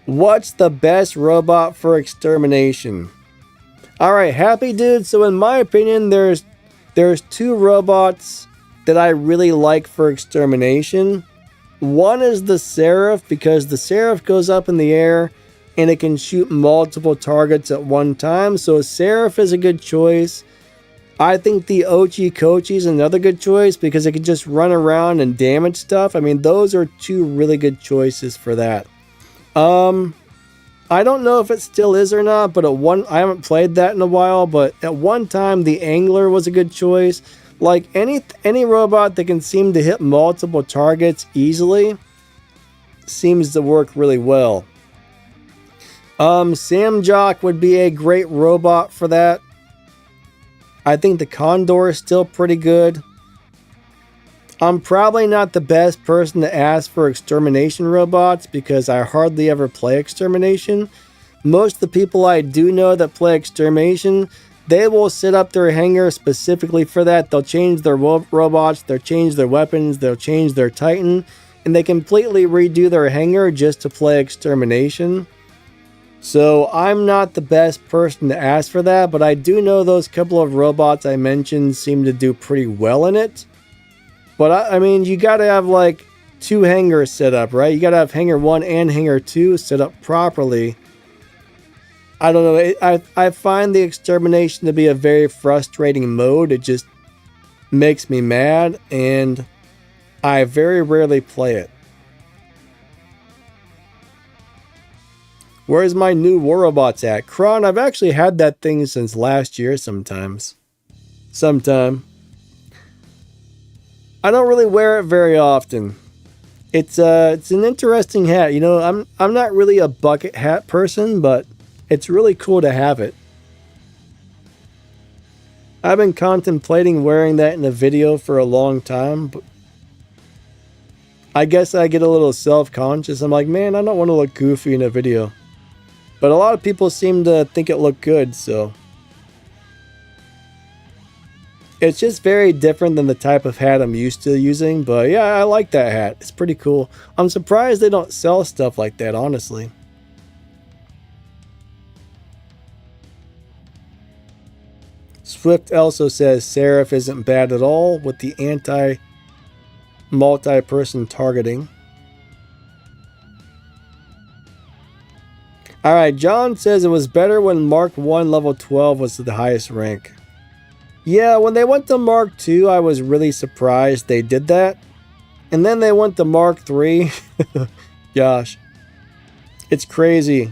What's the best robot for extermination? Alright, Happy Dude. So in my opinion, there's two robots that I really like for extermination. One is the Seraph, because the Seraph goes up in the air and it can shoot multiple targets at one time. So Seraph is a good choice. I think the Ochi Kochi is another good choice because it can just run around and damage stuff. I mean, those are two really good choices for that. I don't know if it still is or not, but I haven't played that in a while, but at one time the Angler was a good choice. Like any robot that can seem to hit multiple targets easily seems to work really well. Samjock would be a great robot for that. I think the Condor is still pretty good. I'm probably not the best person to ask for extermination robots because I hardly ever play extermination. Most of the people I do know that play extermination, they will set up their hangar specifically for that. They'll change their robots, they'll change their weapons, they'll change their Titan, and they completely redo their hangar just to play extermination. So I'm not the best person to ask for that, but I do know those couple of robots I mentioned seem to do pretty well in it. But I mean, you gotta have like two hangars set up, right? You gotta have hangar 1 and hangar 2 set up properly. I don't know, I find the extermination to be a very frustrating mode. It just makes me mad, and I very rarely play it. Where's my new War Robots at? Kron, I've actually had that thing since last year sometimes. Sometime. I don't really wear it very often. It's an interesting hat. You know, I'm not really a bucket hat person, but it's really cool to have it. I've been contemplating wearing that in a video for a long time, but I guess I get a little self-conscious. I'm like, man, I don't want to look goofy in a video. But a lot of people seem to think it looked good, so. It's just very different than the type of hat I'm used to using, but yeah, I like that hat. It's pretty cool. I'm surprised they don't sell stuff like that, honestly. Swift also says Seraph isn't bad at all with the multi-person targeting. Alright, John says it was better when Mark 1 level 12 was the highest rank. Yeah, when they went to Mark 2, I was really surprised they did that. And then they went to Mark 3. Gosh. It's crazy.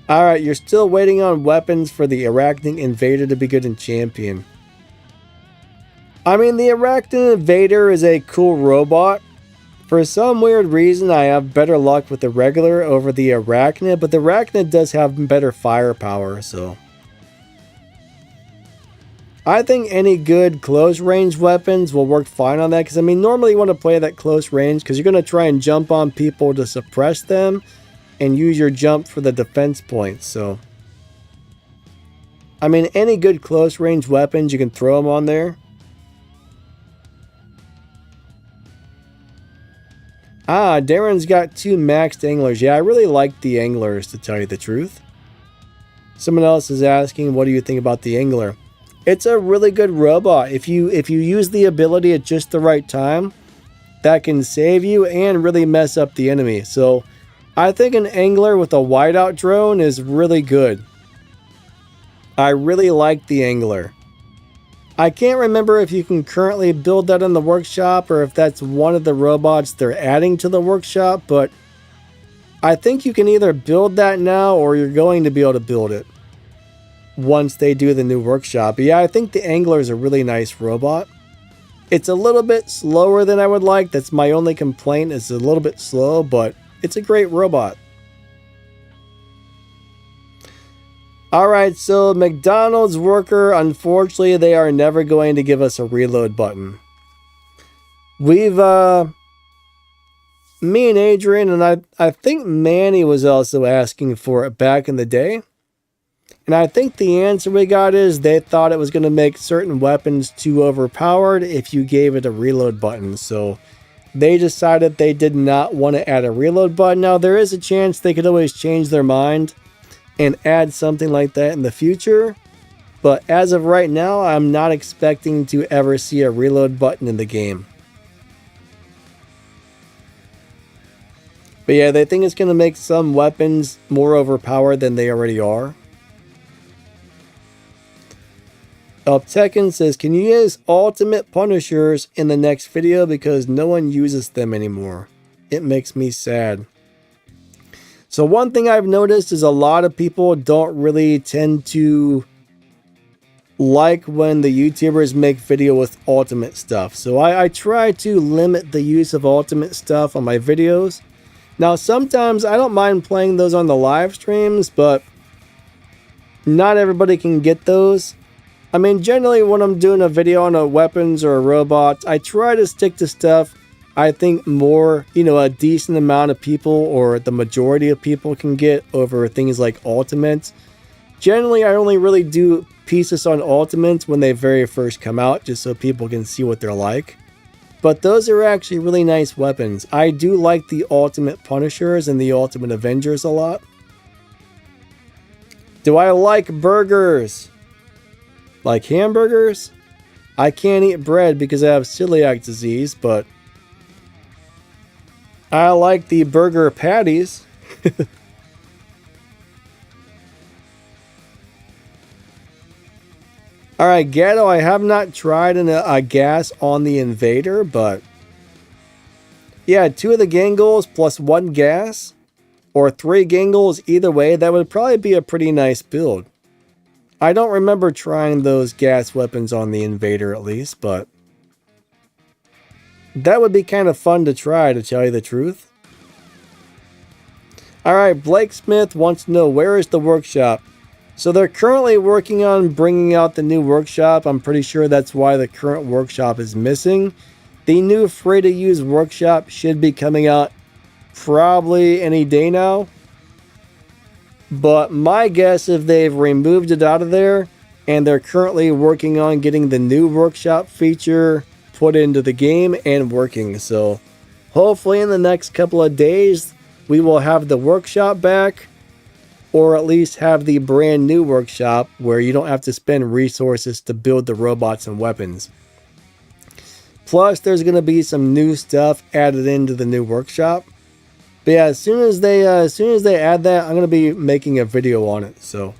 Alright, you're still waiting on weapons for the Arachnid Invader to be good in Champion. I mean, the Arachnid Invader is a cool robot. For some weird reason, I have better luck with the regular over the Arachnid, but the Arachnid does have better firepower, so. I think any good close range weapons will work fine on that, because I mean, normally you want to play that close range because you're going to try and jump on people to suppress them and use your jump for the defense points, so. I mean, any good close range weapons, you can throw them on there. Ah, Darren's got 2 maxed anglers. Yeah, I really like the anglers, to tell you the truth. Someone else is asking, what do you think about the angler? It's a really good robot. If you use the ability at just the right time, that can save you and really mess up the enemy. So, I think an angler with a whiteout drone is really good. I really like the angler. I can't remember if you can currently build that in the workshop or if that's one of the robots they're adding to the workshop, but I think you can either build that now or you're going to be able to build it once they do the new workshop. But yeah, I think the angler is a really nice robot. It's a little bit slower than I would like. That's my only complaint. It's a little bit slow, but it's a great robot. Alright, so McDonald's worker, unfortunately, they are never going to give us a reload button. We've, me and Adrian, and I think Manny was also asking for it back in the day. And I think the answer we got is they thought it was going to make certain weapons too overpowered if you gave it a reload button. So they decided they did not want to add a reload button. Now, there is a chance they could always change their mind and add something like that in the future. But as of right now, I'm not expecting to ever see a reload button in the game. But yeah, they think it's going to make some weapons more overpowered than they already are. Tekken says, can you use ultimate punishers in the next video because no one uses them anymore? It makes me sad. So one thing I've noticed is a lot of people don't really tend to like when the YouTubers make video with ultimate stuff. So I try to limit the use of ultimate stuff on my videos. Now sometimes I don't mind playing those on the live streams, but not everybody can get those. I mean, generally when I'm doing a video on a weapons or a robot, I try to stick to stuff I think more, a decent amount of people or the majority of people can get over things like ultimates. Generally, I only really do pieces on ultimates when they very first come out, just so people can see what they're like. But those are actually really nice weapons. I do like the ultimate punishers and the ultimate avengers a lot. Do I like burgers? Like hamburgers? I can't eat bread because I have celiac disease, but I like the burger patties. Alright, Gatto, I have not tried a gas on the Invader, but yeah, 2 of the Gangles plus 1 gas, or 3 Gangles, either way, that would probably be a pretty nice build. I don't remember trying those gas weapons on the Invader at least, but that would be kind of fun to try, to tell you the truth. Alright, Blake Smith wants to know, where is the workshop? So they're currently working on bringing out the new workshop. I'm pretty sure that's why the current workshop is missing. The new free-to-use workshop should be coming out probably any day now. But my guess, if they've removed it out of there and they're currently working on getting the new workshop feature put into the game and working. So hopefully in the next couple of days we will have the workshop back, or at least have the brand new workshop where you don't have to spend resources to build the robots and weapons. Plus there's going to be some new stuff added into the new workshop. But yeah, as soon as they add that, I'm going to be making a video on it. So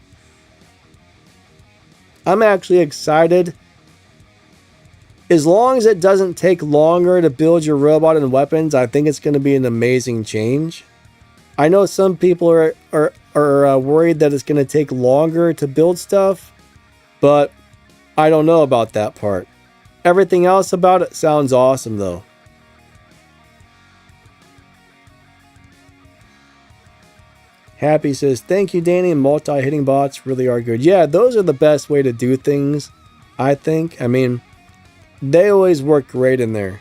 I'm actually excited. As long as it doesn't take longer to build your robot and weapons, I think it's going to be an amazing change. I know some people are worried that it's going to take longer to build stuff, but I don't know about that part. Everything else about it sounds awesome though. Happy says, thank you, Danny. Multi-hitting bots really are good. Yeah, those are the best way to do things, I think. I mean, they always work great in there.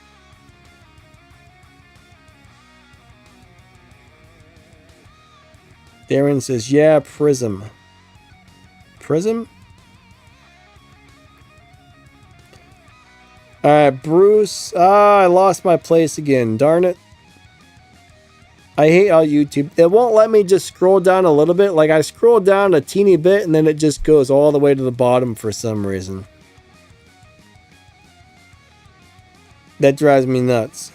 Darren says, yeah, Prism. Prism? Alright, Bruce. I lost my place again. Darn it. I hate how YouTube, it won't let me just scroll down a little bit. Like I scroll down a teeny bit and then it just goes all the way to the bottom for some reason. That drives me nuts.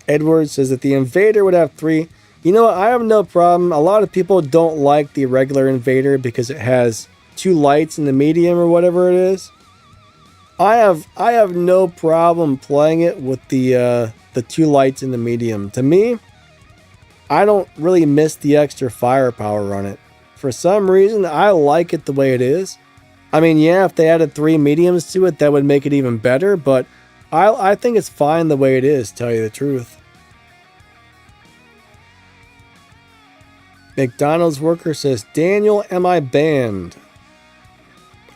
Edward says that the Invader would have 3. You know what? I have no problem. A lot of people don't like the regular Invader because it has 2 lights in the medium or whatever it is. I have no problem playing it with the 2 lights in the medium. To me, I don't really miss the extra firepower on it. For some reason, I like it the way it is. I mean, yeah, if they added 3 mediums to it, that would make it even better, but I think it's fine the way it is, to tell you the truth. McDonald's worker says, Daniel, am I banned?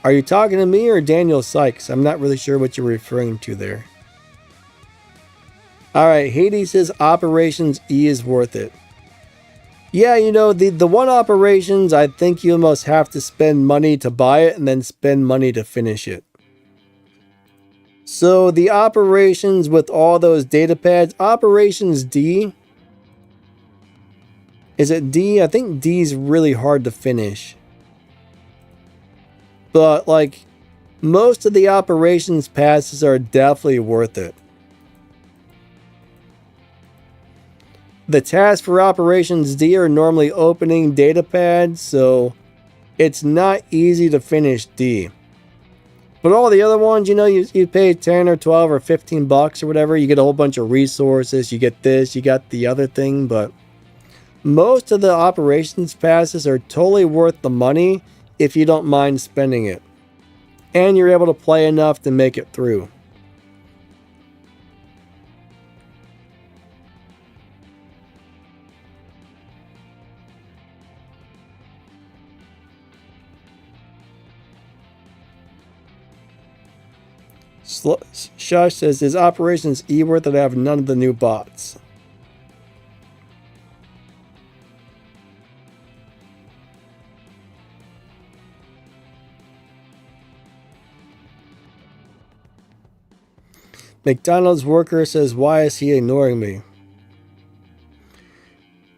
Are you talking to me or Daniel Sykes? I'm not really sure what you're referring to there. Alright, Hades says Operations E is worth it. Yeah, you know, the one Operations, I think you almost have to spend money to buy it and then spend money to finish it. So the Operations with all those data pads, Operations D. Is it D? I think D is really hard to finish. But like, most of the Operations passes are definitely worth it. The tasks for Operations D are normally opening data pads, so it's not easy to finish D. But all the other ones, you know, you pay 10 or 12 or 15 bucks or whatever, you get a whole bunch of resources, you get this, you got the other thing, but most of the Operations passes are totally worth the money if you don't mind spending it. And you're able to play enough to make it through. Shush says, is Operations E worth it? I have none of the new bots. McDonald's worker says, why is he ignoring me?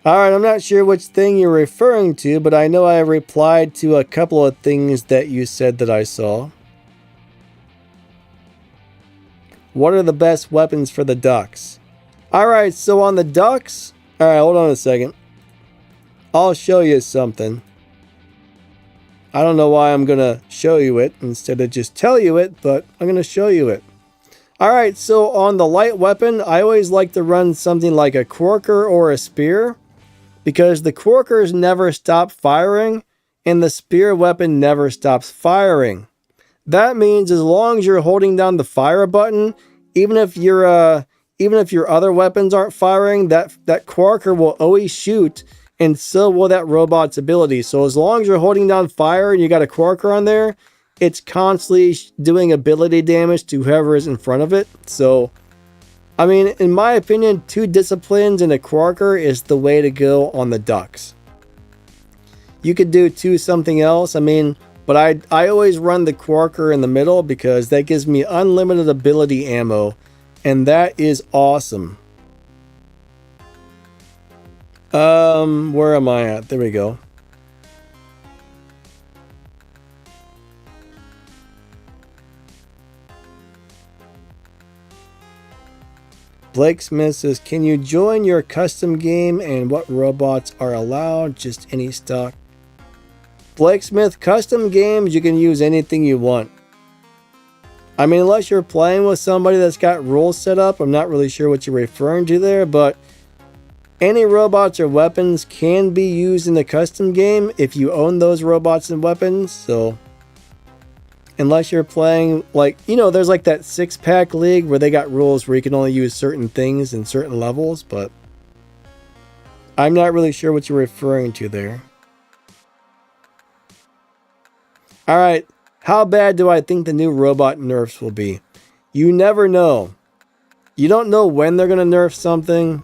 Alright, I'm not sure which thing you're referring to, but I know I replied to a couple of things that you said that I saw. What are the best weapons for the ducks? Alright, so on the ducks... Alright, hold on a second. I'll show you something. I don't know why I'm going to show you it instead of just tell you it, but I'm going to show you it. Alright, so on the light weapon, I always like to run something like a Quarker or a Spear, because the Quarkers never stop firing, and the Spear weapon never stops firing. That means as long as you're holding down the fire button, even if your other weapons aren't firing, that Quarker will always shoot, and so will that robot's ability. So as long as you're holding down fire and you got a Quarker on there, it's constantly doing ability damage to whoever is in front of it. So, I mean, in my opinion, 2 disciplines and a Quarker is the way to go on the ducks. You could do 2 something else. I mean, but I always run the Quarker in the middle because that gives me unlimited ability ammo. And that is awesome. Where am I at? There we go. Blake Smith says, can you join your custom game and what robots are allowed? Just any stock. Blake Smith, custom games, you can use anything you want. I mean, unless you're playing with somebody that's got rules set up, I'm not really sure what you're referring to there, but any robots or weapons can be used in the custom game if you own those robots and weapons, so unless you're playing, like, you know, there's like that 6-pack league where they got rules where you can only use certain things in certain levels, but I'm not really sure what you're referring to there. Alright, how bad do I think the new robot nerfs will be? You never know. You don't know when they're going to nerf something.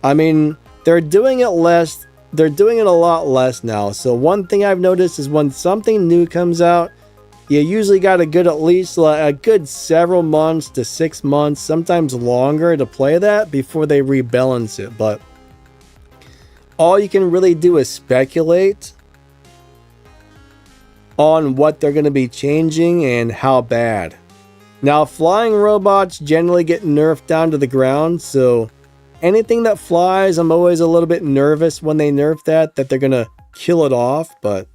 I mean, they're doing it less. They're doing it a lot less now. So one thing I've noticed is when something new comes out, you usually got a good several months to 6 months, sometimes longer to play that before they rebalance it. But all you can really do is speculate on what they're going to be changing and how bad. Now, flying robots generally get nerfed down to the ground, so anything that flies, I'm always a little bit nervous when they nerf that they're going to kill it off, but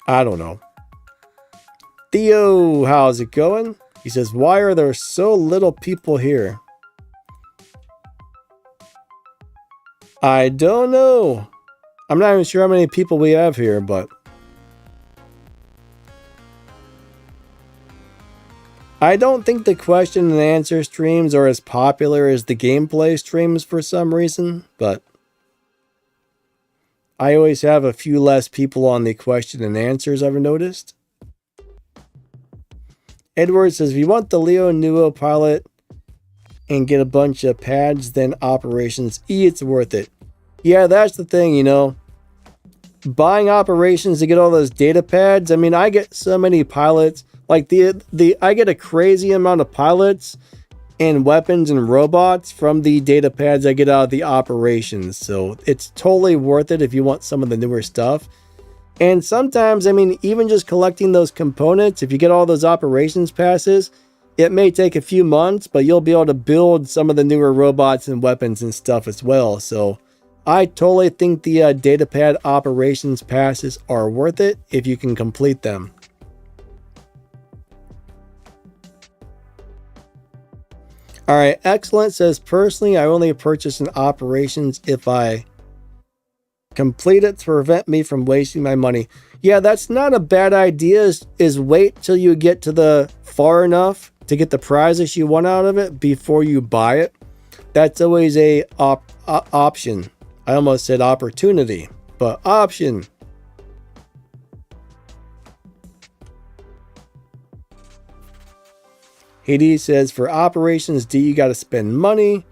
I don't know. Theo, how's it going? He says, why are there so little people here? I don't know. I'm not even sure how many people we have here, but I don't think the question and answer streams are as popular as the gameplay streams for some reason, but I always have a few less people on the question and answers, I've noticed. Edward says, if you want the Leo Nuo pilot, and get a bunch of pads, then Operations E, it's worth it. Yeah, that's the thing, you know. Buying Operations to get all those data pads, I mean, I get so many pilots. Like, I get a crazy amount of pilots and weapons and robots from the data pads I get out of the Operations. So it's totally worth it if you want some of the newer stuff. And sometimes, I mean, even just collecting those components, if you get all those Operations passes, it may take a few months, but you'll be able to build some of the newer robots and weapons and stuff as well. So I totally think the datapad Operations passes are worth it if you can complete them. Alright, Excellent says, personally, I only purchase an Operations if I complete it to prevent me from wasting my money. Yeah, that's not a bad idea, is wait till you get to the far enough to get the prizes you want out of it before you buy it. That's always a option. I almost said opportunity, but option. Hades says, for Operations D, you got to spend money.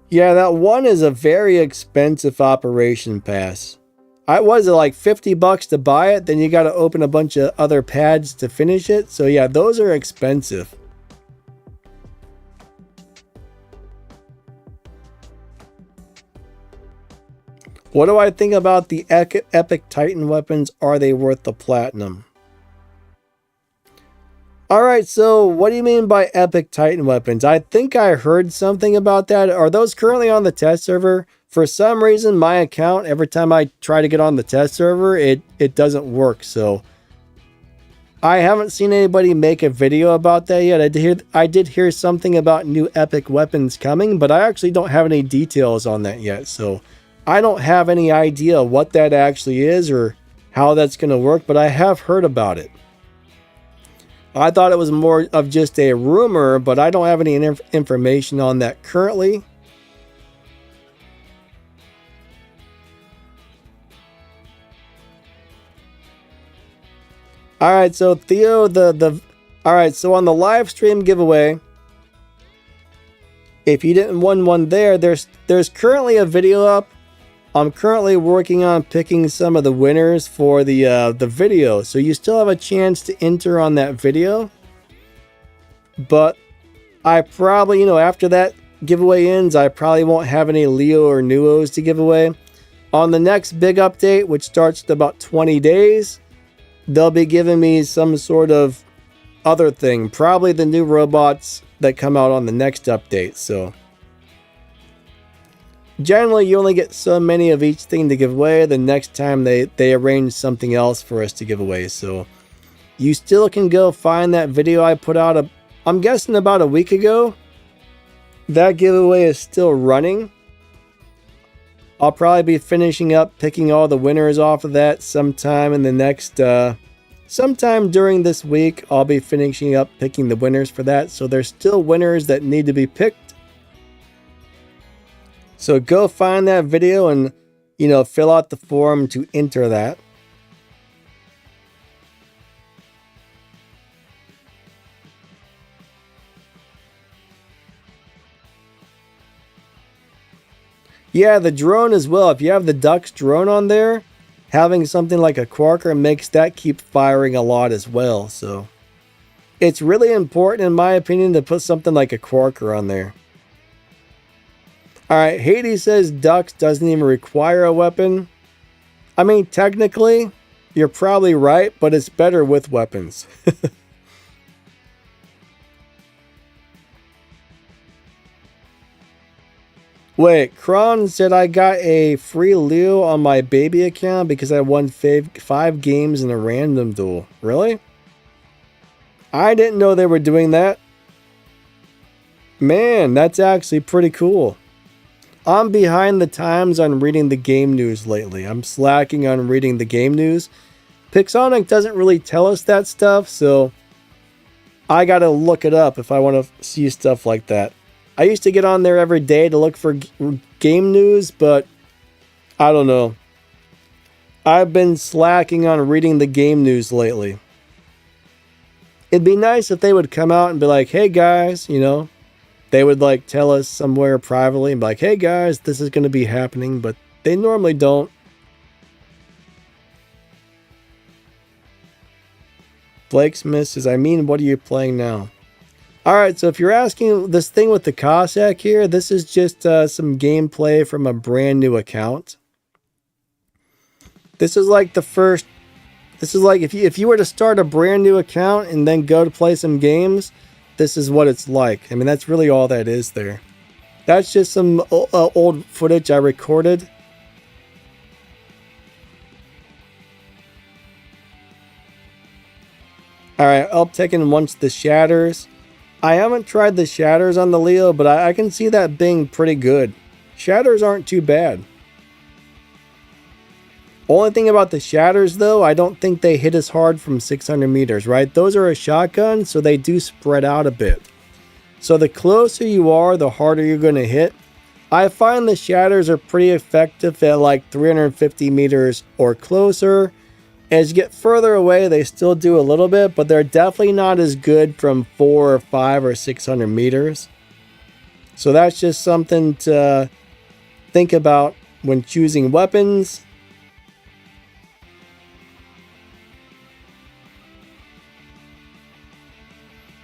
Yeah, that one is a very expensive Operation Pass. Was it like $50 to buy it? Then you got to open a bunch of other pads to finish it. So yeah, those are expensive. What do I think about the Epic Titan weapons? Are they worth the platinum? Alright, so what do you mean by Epic Titan weapons? I think I heard something about that. Are those currently on the test server? For some reason, my account, every time I try to get on the test server, it doesn't work. So I haven't seen anybody make a video about that yet. I did hear something about new Epic weapons coming, but I actually don't have any details on that yet. So I don't have any idea what that actually is or how that's going to work, but I have heard about it. I thought it was more of just a rumor, but I don't have any information on that currently. Alright, so Theo, alright, so on the live stream giveaway, if you didn't win one there's currently a video up. I'm currently working on picking some of the winners for the video, so you still have a chance to enter on that video. But I probably, after that giveaway ends, I probably won't have any Leo or Nuos to give away. On the next big update, which starts in about 20 days, they'll be giving me some sort of other thing, probably the new robots that come out on the next update. So generally, you only get so many of each thing to give away. The next time they arrange something else for us to give away. So you still can go find that video I put out, I'm guessing about a week ago. That giveaway is still running. I'll probably be finishing up picking all the winners off of that sometime in the next, sometime during this week. I'll be finishing up picking the winners for that. So there's still winners that need to be picked. So go find that video and, fill out the form to enter that. Yeah, the drone as well. If you have the Ducks drone on there, having something like a Quarker makes that keep firing a lot as well. So it's really important, in my opinion, to put something like a Quarker on there. Alright, Hades says Ducks doesn't even require a weapon. I mean, technically, you're probably right, but it's better with weapons. Wait, Kron said I got a free Leo on my baby account because I won 5 games in a random duel. Really? I didn't know they were doing that. Man, that's actually pretty cool. I'm behind the times on reading the game news lately. I'm slacking on reading the game news. Pixonic doesn't really tell us that stuff, so I gotta look it up if I want to see stuff like that. I used to get on there every day to look for game news, but I don't know. I've been slacking on reading the game news lately. It'd be nice if they would come out and be like, hey guys, They would like tell us somewhere privately and be like, hey guys, this is going to be happening, but they normally don't. Blakesmith says, I mean, what are you playing now? Alright, so if you're asking this thing with the Cossack here, this is just some gameplay from a brand new account. This is like the first... This is like if you were to start a brand new account and then go to play some games, this is what it's like. I mean, that's really all that is there. That's just some old footage I recorded. Alright, Uptaken wants the shatters. I haven't tried the shatters on the Leo, but I can see that being pretty good. Shatters aren't too bad. Only thing about the shatters, though, I don't think they hit as hard from 600 meters, right? Those are a shotgun, so they do spread out a bit. So the closer you are, the harder you're going to hit. I find the shatters are pretty effective at like 350 meters or closer. As you get further away, they still do a little bit, but they're definitely not as good from 4 or 5 or 600 meters. So that's just something to think about when choosing weapons.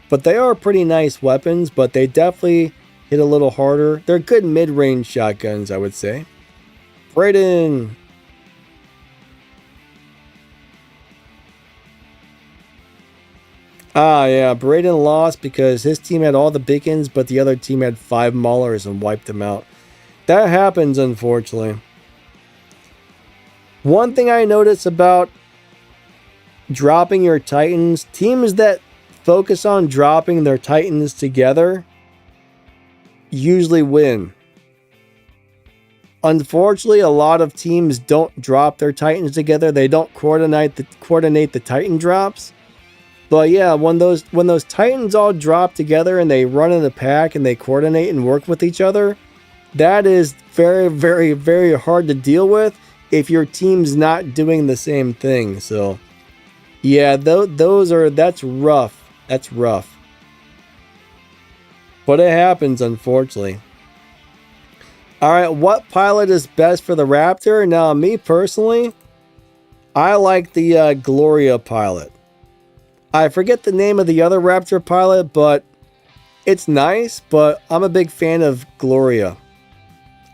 But they are pretty nice weapons, but they definitely hit a little harder. They're good mid-range shotguns, I would say. Brayden. Ah, yeah, Brayden lost because his team had all the beacons, but the other team had 5 Mullers and wiped them out. That happens, unfortunately. One thing I notice about dropping your Titans, teams that focus on dropping their Titans together usually win. Unfortunately, a lot of teams don't drop their Titans together. They don't coordinate the Titan drops. But yeah, when those Titans all drop together and they run in a pack and they coordinate and work with each other, that is very, very, very hard to deal with if your team's not doing the same thing. So yeah, that's rough. That's rough. But it happens, unfortunately. Alright, what pilot is best for the Raptor? Now, me personally, I like the Gloria pilot. I forget the name of the other Raptor pilot, but it's nice, but I'm a big fan of Gloria.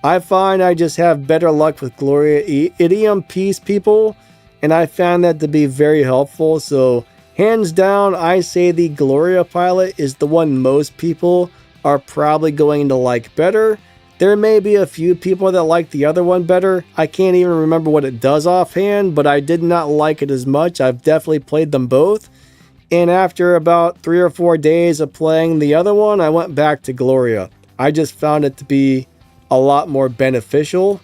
I find I just have better luck with Gloria. It EMPs people, and I found that to be very helpful. So, hands down, I say the Gloria pilot is the one most people are probably going to like better. There may be a few people that like the other one better. I can't even remember what it does offhand, but I did not like it as much. I've definitely played them both. And after about 3 or 4 days of playing the other one, I went back to Gloria. I just found it to be a lot more beneficial.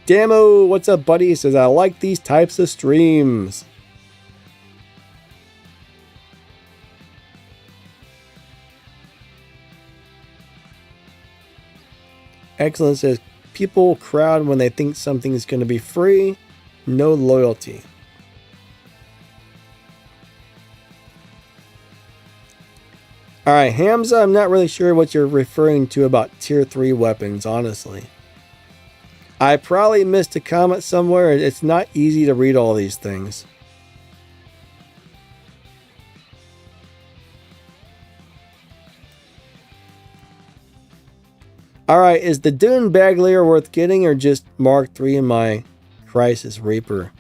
Damo, what's up, buddy? He says, I like these types of streams. Excellent says, people crowd when they think something is going to be free. No loyalty. Alright, Hamza, I'm not really sure what you're referring to about tier 3 weapons, honestly. I probably missed a comment somewhere. It's not easy to read all these things. Alright, is the Dune Baglier worth getting or just Mark III in my Crisis Reaper?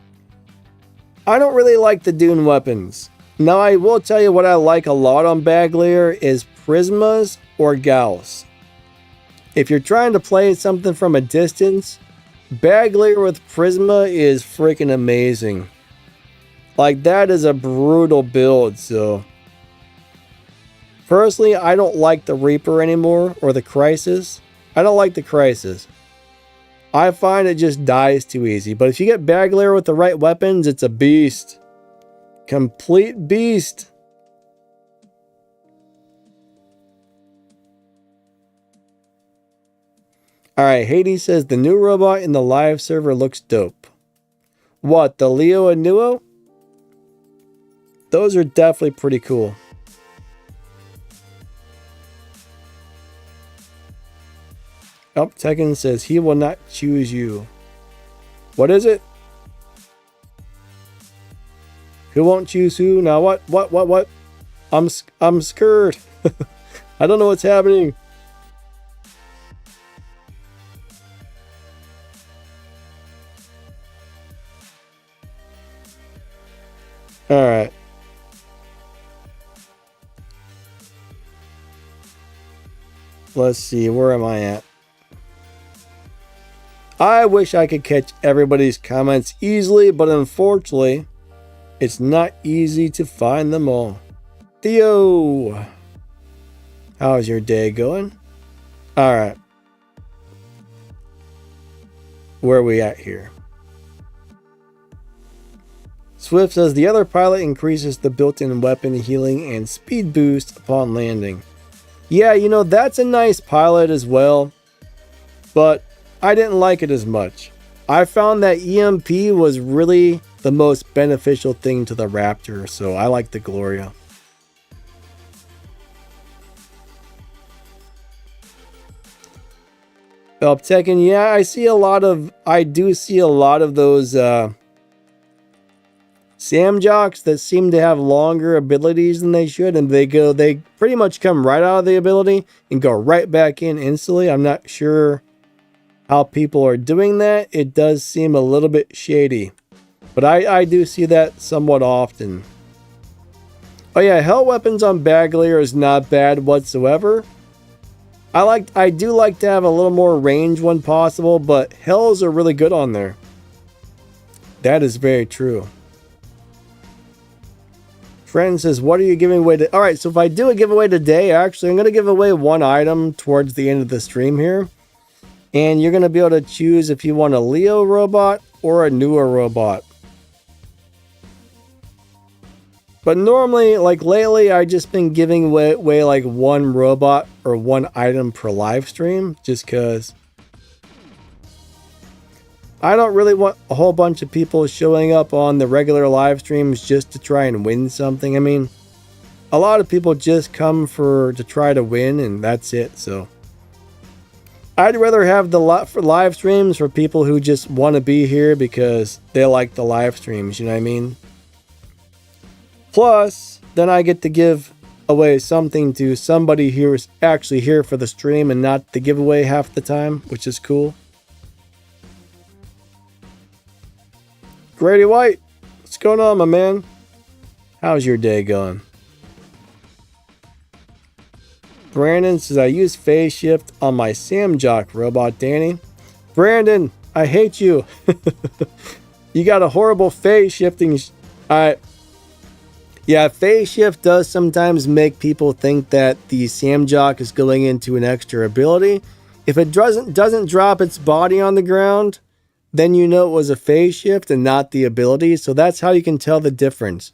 I don't really like the Dune weapons. Now, I will tell you what I like a lot on Baglier is Prismas or Gauss. If you're trying to play something from a distance, Baglier with Prisma is freaking amazing. Like, that is a brutal build, so... Personally, I don't like the Reaper anymore, or the Crisis. I don't like the Crisis. I find it just dies too easy, but if you get Baglier with the right weapons, it's a beast. Complete beast. Alright, Hades says the new robot in the live server looks dope. What, the Leo and Nuo? Those are definitely pretty cool. Oh, Tekken says he will not choose you. What is it? Who won't choose who? Now what? I'm scared. I don't know what's happening. All right. Let's see, where am I at? I wish I could catch everybody's comments easily, but unfortunately, it's not easy to find them all. Theo, how's your day going? All right. Where are we at here? Swift says the other pilot increases the built-in weapon healing and speed boost upon landing. Yeah, you know, that's a nice pilot as well, but I didn't like it as much. I found that EMP was really the most beneficial thing to the Raptor, so I like the Gloria. Tekken, yeah, I do see a lot of those Sam Jocks that seem to have longer abilities than they should, and they pretty much come right out of the ability and go right back in instantly. I'm not sure how people are doing that. It does seem a little bit shady, but I do see that somewhat often. Oh yeah, Hell Weapons on Baglier is not bad whatsoever. I do like to have a little more range when possible, but Hells are really good on there. That is very true. Friend says, what are you giving away to? All right, so if I do a giveaway today, actually, I'm going to give away one item towards the end of the stream here. And you're going to be able to choose if you want a Leo robot or a newer robot. But normally, like lately, I've just been giving away like one robot or one item per live stream, just because I don't really want a whole bunch of people showing up on the regular live streams just to try and win something. I mean, a lot of people just come to try to win, and that's it. So I'd rather have the live streams for people who just want to be here because they like the live streams, you know what I mean? Plus, then I get to give away something to somebody who is actually here for the stream and not the giveaway half the time, which is cool. Grady White, what's going on, my man? How's your day going? Brandon says, I use phase shift on my Samjock robot, Danny. Brandon, I hate you. You got a horrible phase shifting. Yeah, phase shift does sometimes make people think that the Samjock is going into an extra ability. If it doesn't drop its body on the ground, then you know it was a phase shift and not the ability. So that's how you can tell the difference.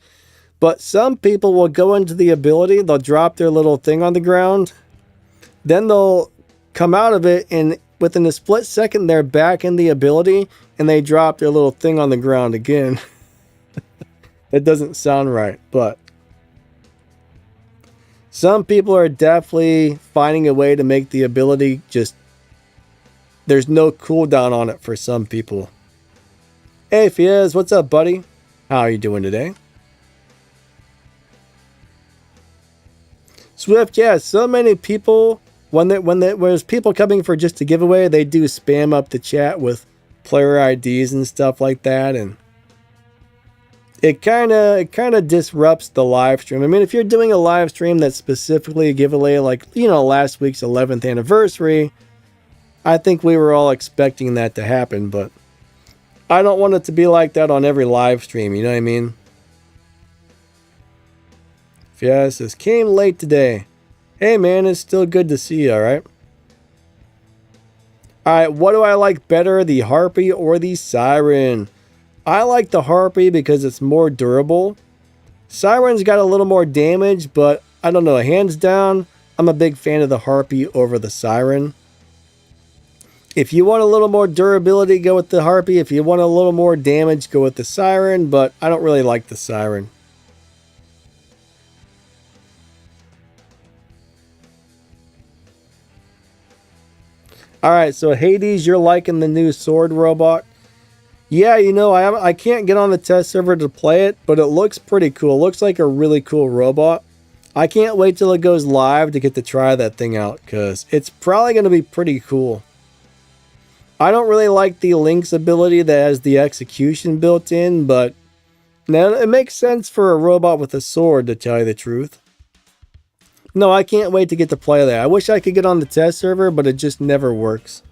But some people will go into the ability, they'll drop their little thing on the ground, then they'll come out of it, and within a split second, they're back in the ability, and they drop their little thing on the ground again. It doesn't sound right, but some people are definitely finding a way to make the ability just, there's no cooldown on it for some people. Hey, Fiaz, what's up, buddy? How are you doing today? Swift, yeah, so many people, when there's people coming for just a giveaway, they do spam up the chat with player IDs and stuff like that, and it kind of disrupts the live stream. I mean, if you're doing a live stream that's specifically a giveaway, like, you know, last week's 11th anniversary, I think we were all expecting that to happen, but I don't want it to be like that on every live stream, you know what I mean? Fias says, came late today. Hey man, it's still good to see you, alright? Alright, what do I like better, the Harpy or the Siren? I like the Harpy because it's more durable. Siren's got a little more damage, but I don't know, hands down, I'm a big fan of the Harpy over the Siren. If you want a little more durability, go with the Harpy. If you want a little more damage, go with the Siren, but I don't really like the Siren. All right, so Hades, you're liking the new sword robot? Yeah, you know, I can't get on the test server to play it, but it looks pretty cool. It looks like a really cool robot. I can't wait till it goes live to get to try that thing out, because it's probably going to be pretty cool. I don't really like the Link's ability that has the execution built in, but now it makes sense for a robot with a sword, to tell you the truth. No, I can't wait to get to play that. I wish I could get on the test server, but it just never works.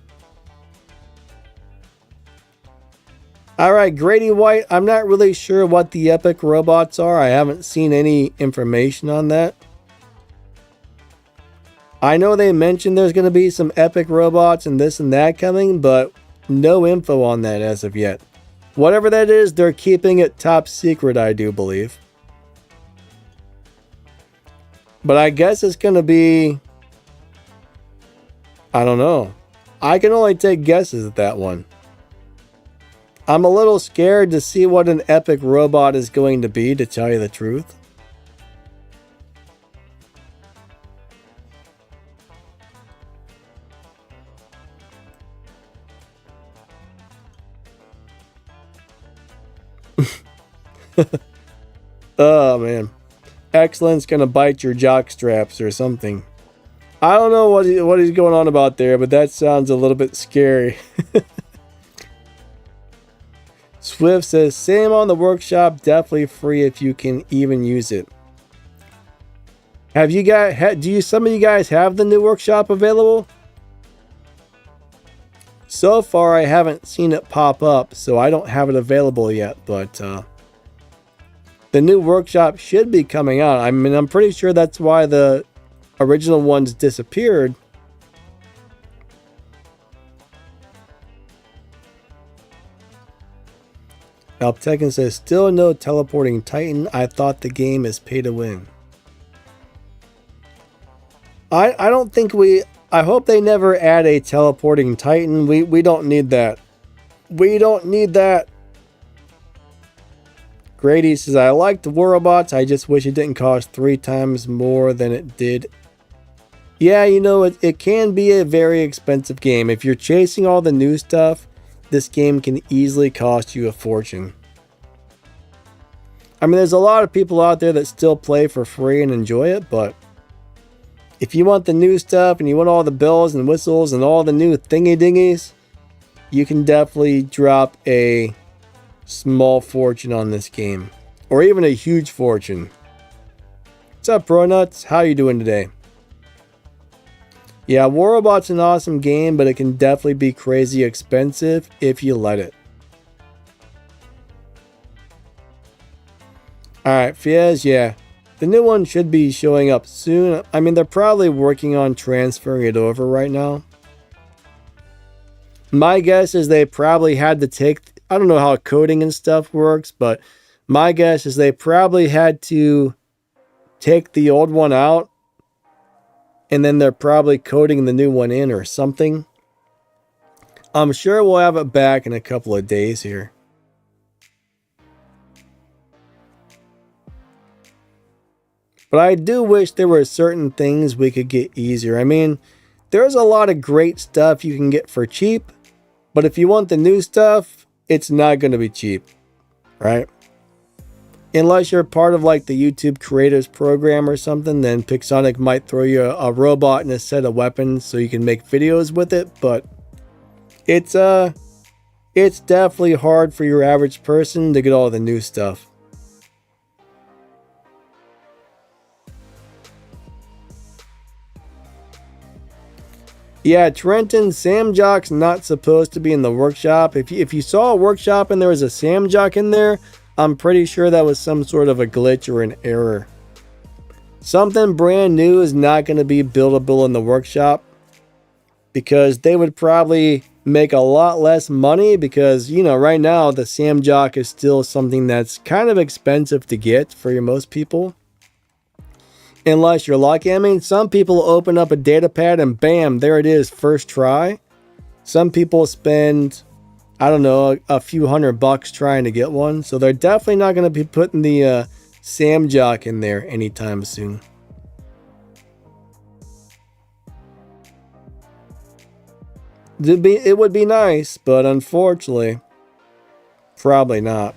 Alright, Grady White, I'm not really sure what the epic robots are. I haven't seen any information on that. I know they mentioned there's going to be some epic robots and this and that coming, but no info on that as of yet. Whatever that is, they're keeping it top secret, I do believe. But I guess it's going to be... I don't know. I can only take guesses at that one. I'm a little scared to see what an epic robot is going to be, to tell you the truth. Oh man. Excellence gonna bite your jock straps or something. I don't know what he's going on about there, but that sounds a little bit scary. Swift says, same on the workshop, definitely free if you can even use it. Have you guys, some of you guys have the new workshop available? So far, I haven't seen it pop up, so I don't have it available yet, but the new workshop should be coming out. I mean, I'm pretty sure that's why the original ones disappeared. Alptekin says, still no teleporting Titan. I thought the game is pay to win. I don't think I hope they never add a teleporting Titan. We don't need that. We don't need that. Grady says, I like the War Robots. I just wish it didn't cost 3 times more than it did. Yeah, you know, it can be a very expensive game. If you're chasing all the new stuff, this game can easily cost you a fortune. I mean, there's a lot of people out there that still play for free and enjoy it, but if you want the new stuff and you want all the bells and whistles and all the new thingy-dingies, you can definitely drop a small fortune on this game. Or even a huge fortune. What's up, Bro Nuts? How you doing today? Yeah, War Robot's an awesome game, but it can definitely be crazy expensive if you let it. Alright, Fiez, yeah. The new one should be showing up soon. I mean, they're probably working on transferring it over right now. My guess is they probably had to take... I don't know how coding and stuff works, but my guess is they probably had to take the old one out, and then they're probably coding the new one in or something. I'm sure we'll have it back in a couple of days here. But I do wish there were certain things we could get easier. I mean, there's a lot of great stuff you can get for cheap, but if you want the new stuff, it's not going to be cheap, right? Unless you're part of like the YouTube creators program or something, then Pixonic might throw you a robot and a set of weapons so you can make videos with it, but it's definitely hard for your average person to get all the new stuff. Yeah, Trenton, Samjock's not supposed to be in the workshop. If you saw a workshop and there was a Samjock in there, I'm pretty sure that was some sort of a glitch or an error. Something brand new is not going to be buildable in the workshop because they would probably make a lot less money because, you know, right now the Samjock is still something that's kind of expensive to get for most people. Unless you're lucky. I mean, some people open up a data pad and bam, there it is, first try. Some people spend, I don't know, a few $100 trying to get one. So they're definitely not going to be putting the Samjock in there anytime soon. It would be nice, but unfortunately, probably not.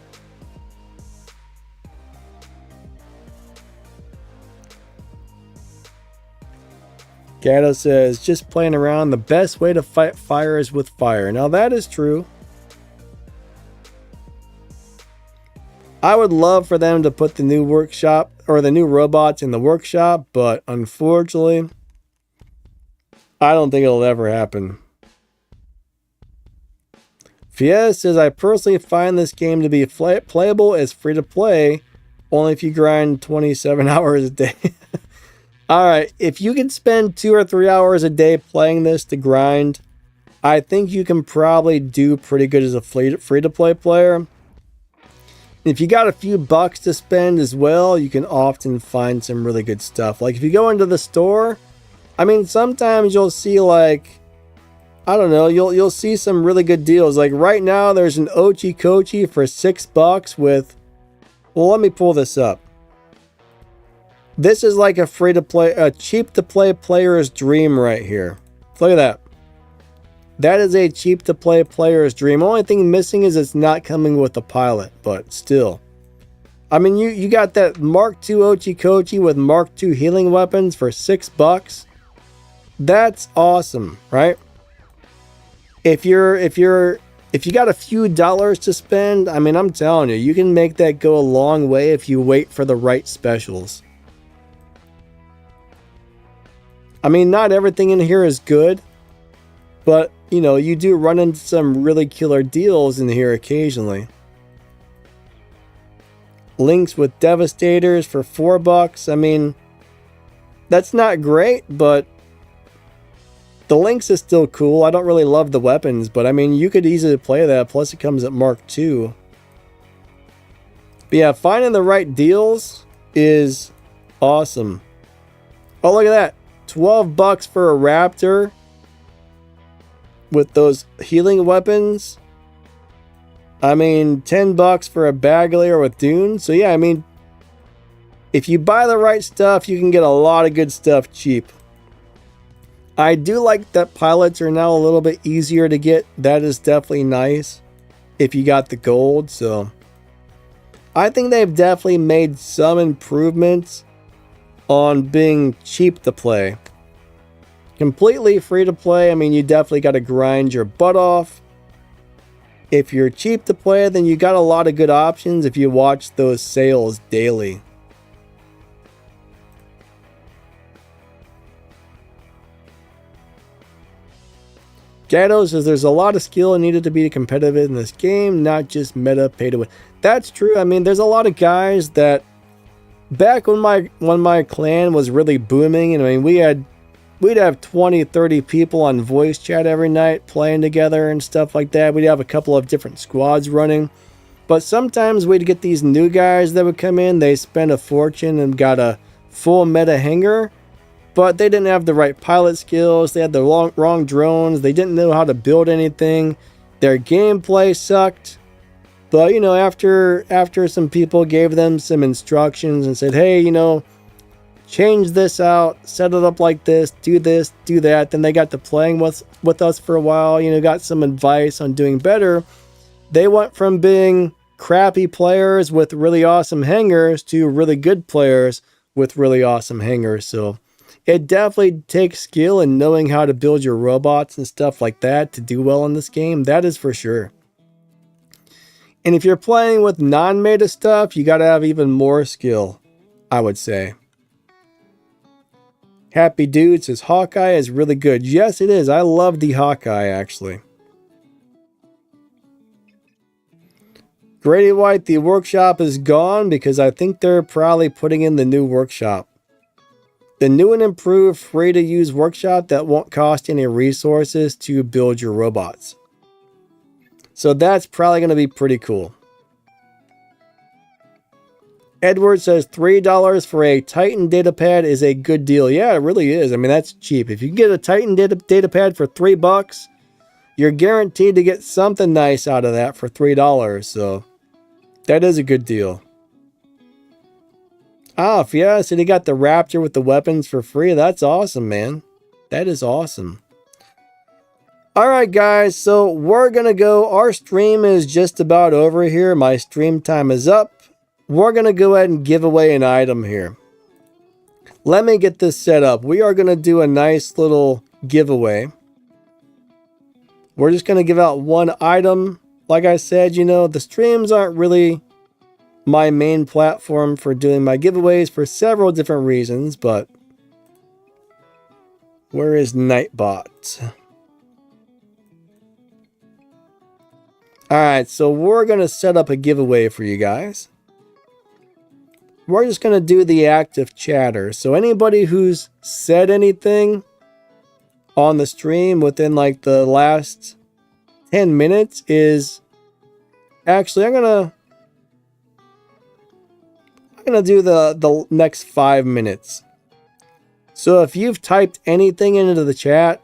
Gato says, just playing around, the best way to fight fire is with fire. Now that is true. I would love for them to put the new workshop or the new robots in the workshop, but unfortunately, I don't think it'll ever happen. Fies says, I personally find this game to be playable as free to play, only if you grind 27 hours a day. Alright, if you can spend 2 or 3 hours a day playing this to grind, I think you can probably do pretty good as a free to play player. If you got a few bucks to spend as well, you can often find some really good stuff. Like if you go into the store, I mean, sometimes you'll see like, I don't know, you'll see some really good deals. Like right now, there's an Ochi Kochi for $6 with, well, let me pull this up. This is like a free to play, a cheap to play player's dream right here. Look at that. That is a cheap to play player's dream. Only thing missing is it's not coming with a pilot, but still. I mean, you got that Mark II Ochi Kochi with Mark II healing weapons for $6. That's awesome, right? If you got a few dollars to spend, I mean, I'm telling you, you can make that go a long way if you wait for the right specials. I mean, not everything in here is good, but, you know, you do run into some really killer deals in here occasionally. Links with Devastators for $4. I mean, that's not great, but the Lynx is still cool. I don't really love the weapons, but I mean, you could easily play that. Plus, it comes at Mark II. But yeah, finding the right deals is awesome. Oh, look at that. $12 for a Raptor with those healing weapons. I mean, $10 for a Bagalier with Dune. So yeah, I mean, if you buy the right stuff, you can get a lot of good stuff cheap. I do like that pilots are now a little bit easier to get. That is definitely nice if you got the gold. So I think they've definitely made some improvements on being cheap to play. Completely free to play, I mean, you definitely got to grind your butt off. If you're cheap to play, then you got a lot of good options if you watch those sales daily. Gato says there's a lot of skill needed to be competitive in this game, not just meta pay to win. That's true. I mean, there's a lot of guys that back when my clan was really booming, and I mean, we'd have 20, 30 people on voice chat every night playing together and stuff like that. We'd have a couple of different squads running. But sometimes we'd get these new guys that would come in. They spent a fortune and got a full meta hanger, but they didn't have the right pilot skills. They had the wrong drones. They didn't know how to build anything. Their gameplay sucked. But, you know, after some people gave them some instructions and said, hey, you know, change this out, set it up like this, do that. Then they got to playing with us for a while, you know, got some advice on doing better. They went from being crappy players with really awesome hangers to really good players with really awesome hangers. So it definitely takes skill and knowing how to build your robots and stuff like that to do well in this game. That is for sure. And if you're playing with non-meta stuff, you got to have even more skill, I would say. Happy Dude says Hawkeye is really good. Yes, it is. I love the Hawkeye, actually. Grady White, the workshop is gone because I think they're probably putting in the new workshop. The new and improved free-to-use workshop that won't cost any resources to build your robots. So that's probably going to be pretty cool. Edward says $3 for a Titan datapad is a good deal. Yeah, it really is. I mean, that's cheap. If you can get a Titan datapad for $3, you're guaranteed to get something nice out of that for $3. So that is a good deal. Ah, yeah, so they got the Raptor with the weapons for free. That's awesome, man. That is awesome. All right, guys, so we're going to go. Our stream is just about over here. My stream time is up. We're going to go ahead and give away an item here. Let me get this set up. We are going to do a nice little giveaway. We're just going to give out one item. Like I said, you know, the streams aren't really my main platform for doing my giveaways for several different reasons, but where is Nightbot? Alright, so we're going to set up a giveaway for you guys. We're just going to do the active chatter. So anybody who's said anything on the stream within like the last 10 minutes is... Actually, I'm going to do the next 5 minutes. So if you've typed anything into the chat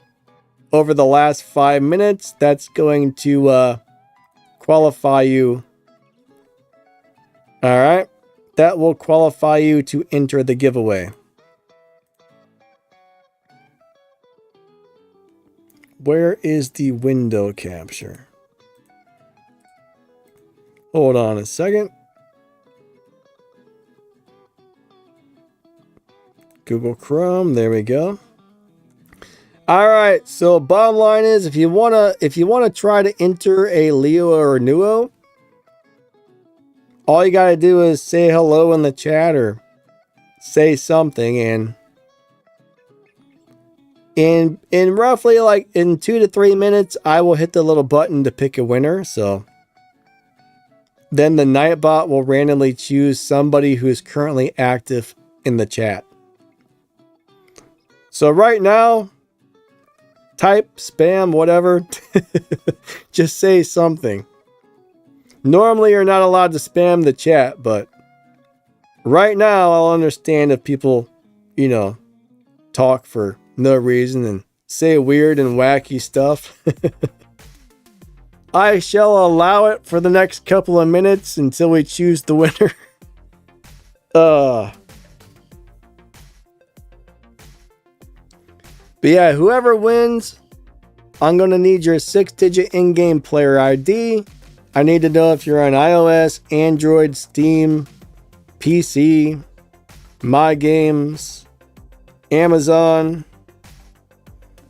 over the last 5 minutes, that's going to... qualify you. All right, that will qualify you to enter the giveaway. Where is the window capture? Hold on a second. Google Chrome, there we go. All right, so bottom line is if you wanna try to enter a Leo or a Nuo, all you gotta do is say hello in the chat or say something, and in roughly like in 2 to 3 minutes, I will hit the little button to pick a winner. So then the Nightbot will randomly choose somebody who is currently active in the chat. So right now, type, spam, whatever. Just say something. Normally you're not allowed to spam the chat, but right now I'll understand if people, you know, talk for no reason and say weird and wacky stuff. I shall allow it for the next couple of minutes until we choose the winner. But yeah, whoever wins, I'm going to need your 6-digit in-game player ID. I need to know if you're on iOS, Android, Steam, PC, My Games, Amazon,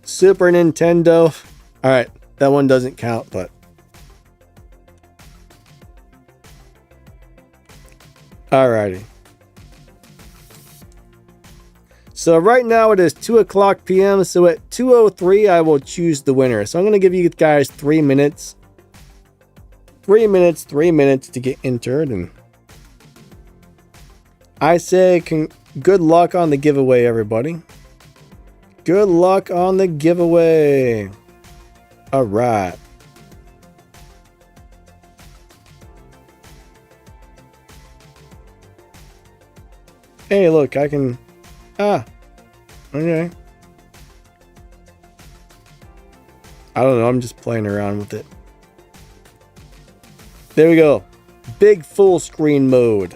Super Nintendo. All right, that one doesn't count, but... Alrighty. So right now it is 2 o'clock p.m. So at 2:03 I will choose the winner. So I'm going to give you guys 3 minutes. 3 minutes to get entered. And I say good luck on the giveaway, everybody. Good luck on the giveaway. All right. Hey, look, I can... okay. I don't know, I'm just playing around with it. There we go. Big full screen mode.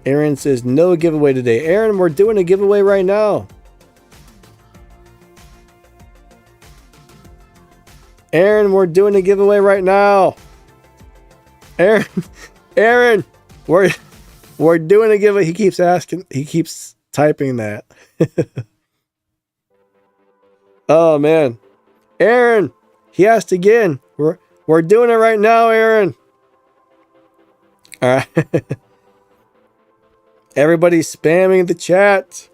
Aaron says no giveaway today. Aaron, we're doing a giveaway right now. Aaron, we're doing a giveaway right now. Aaron, we're doing a giveaway. He keeps asking. He keeps typing that. Oh man, Aaron, he asked again. We're doing it right now, Aaron. All right. Everybody's spamming the chat.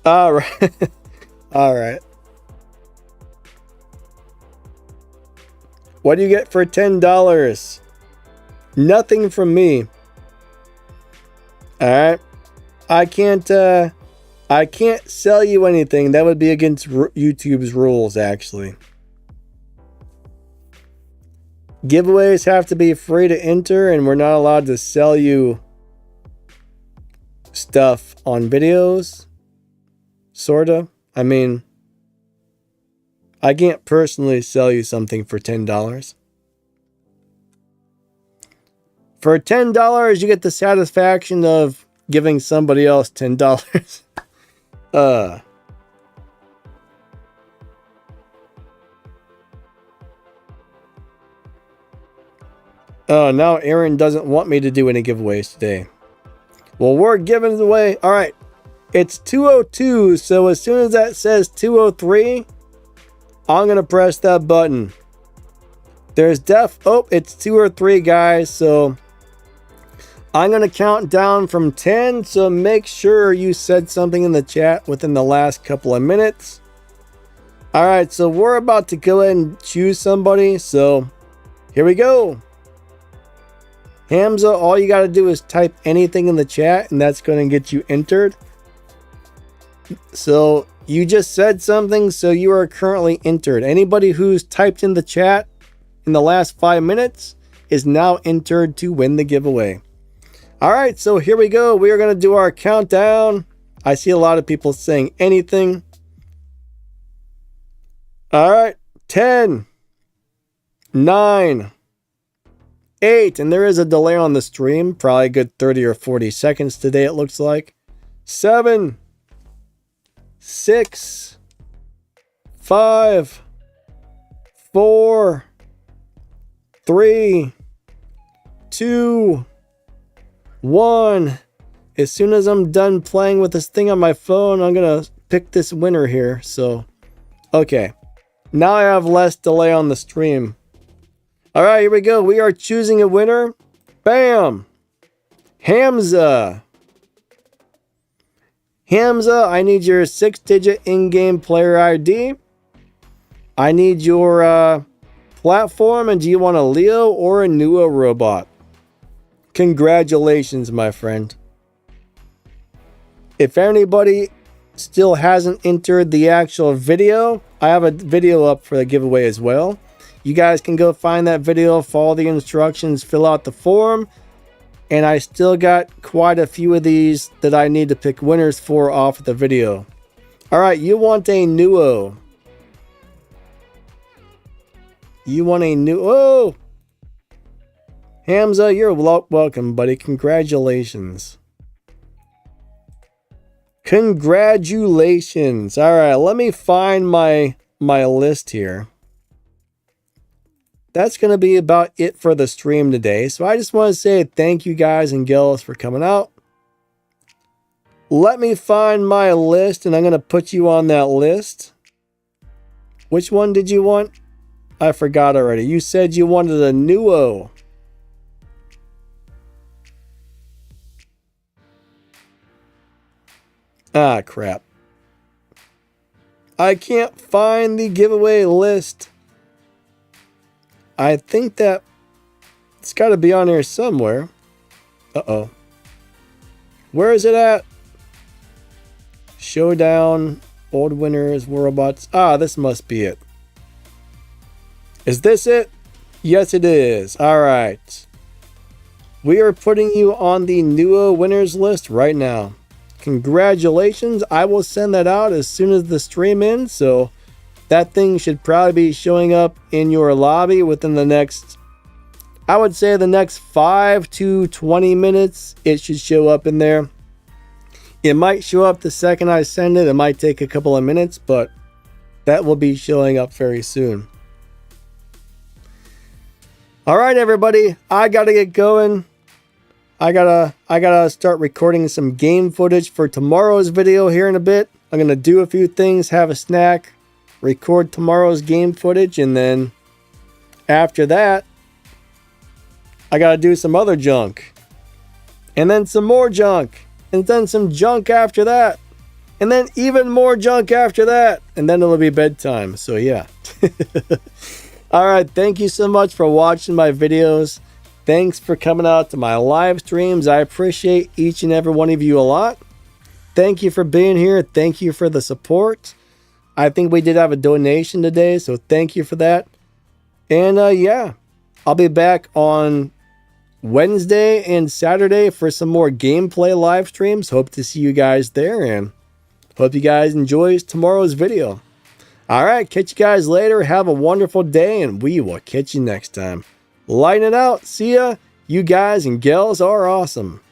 All right. All right. What do you get for $10? Nothing from me. All right. I can't sell you anything. That would be against YouTube's rules, actually. Giveaways have to be free to enter, and we're not allowed to sell you stuff on videos. Sorta. I mean, I can't personally sell you something for $10. For $10, you get the satisfaction of giving somebody else $10. Oh, now Aaron doesn't want me to do any giveaways today. Well, we're giving it away. All right. It's 202, so as soon as that says 203, I'm going to press that button. There's it's 2 or 3, guys, so I'm going to count down from 10, so make sure you said something in the chat within the last couple of minutes. All right, so we're about to go ahead and choose somebody, so here we go. Hamza, all you got to do is type anything in the chat, and that's going to get you entered. So you just said something, so you are currently entered. Anybody who's typed in the chat in the last 5 minutes is now entered to win the giveaway. All right, so here we go. We are going to do our countdown. I see a lot of people saying anything. All right, 10, 9, 8, and there is a delay on the stream, probably a good 30 or 40 seconds today, it looks like. 7, 6, 5, 4, 3, 2, 1. As soon as I'm done playing with this thing on my phone, I'm gonna pick this winner here. So, okay. Now I have less delay on the stream. All right, here we go. We are choosing a winner. Bam! Hamza. Hamza, I need your 6-digit in-game player ID. I need your platform, and do you want a Leo or a Nuo robot? Congratulations, my friend. If anybody still hasn't entered the actual video, I have a video up for the giveaway as well. You guys can go find that video, follow the instructions, fill out the form. And I still got quite a few of these that I need to pick winners for off of the video. All right, you want a Nuo. You want a Nuo. Hamza, you're welcome, buddy. Congratulations. Congratulations. All right, let me find my list here. That's going to be about it for the stream today. So I just want to say thank you guys and gals for coming out. Let me find my list, and I'm going to put you on that list. Which one did you want? I forgot already. You said you wanted a Nuo. Ah, crap. I can't find the giveaway list. I think that it's got to be on here somewhere. Uh-oh. Where is it at? Showdown, old winners, robots. Ah, this must be it. Is this it? Yes, it is. All right. We are putting you on the Nuo winners list right now. Congratulations. I will send that out as soon as the stream ends, so that thing should probably be showing up in your lobby within the next, I would say the next 5 to 20 minutes. It should show up in there. It might show up the second I send it. It might take a couple of minutes, but that will be showing up very soon. All right, everybody. I got to get going. I gotta start recording some game footage for tomorrow's video here in a bit. I'm going to do a few things, have a snack, record tomorrow's game footage, and then after that, I gotta do some other junk. And then some more junk. And then some junk after that. And then even more junk after that. And then it'll be bedtime. So yeah. Alright, thank you so much for watching my videos. Thanks for coming out to my live streams. I appreciate each and every one of you a lot. Thank you for being here. Thank you for the support. I think we did have a donation today, so thank you for that. And yeah, I'll be back on Wednesday and Saturday for some more gameplay live streams. Hope to see you guys there, and hope you guys enjoy tomorrow's video. All right, catch you guys later. Have a wonderful day, and we will catch you next time. Lighting it out. See ya. You guys and gals are awesome.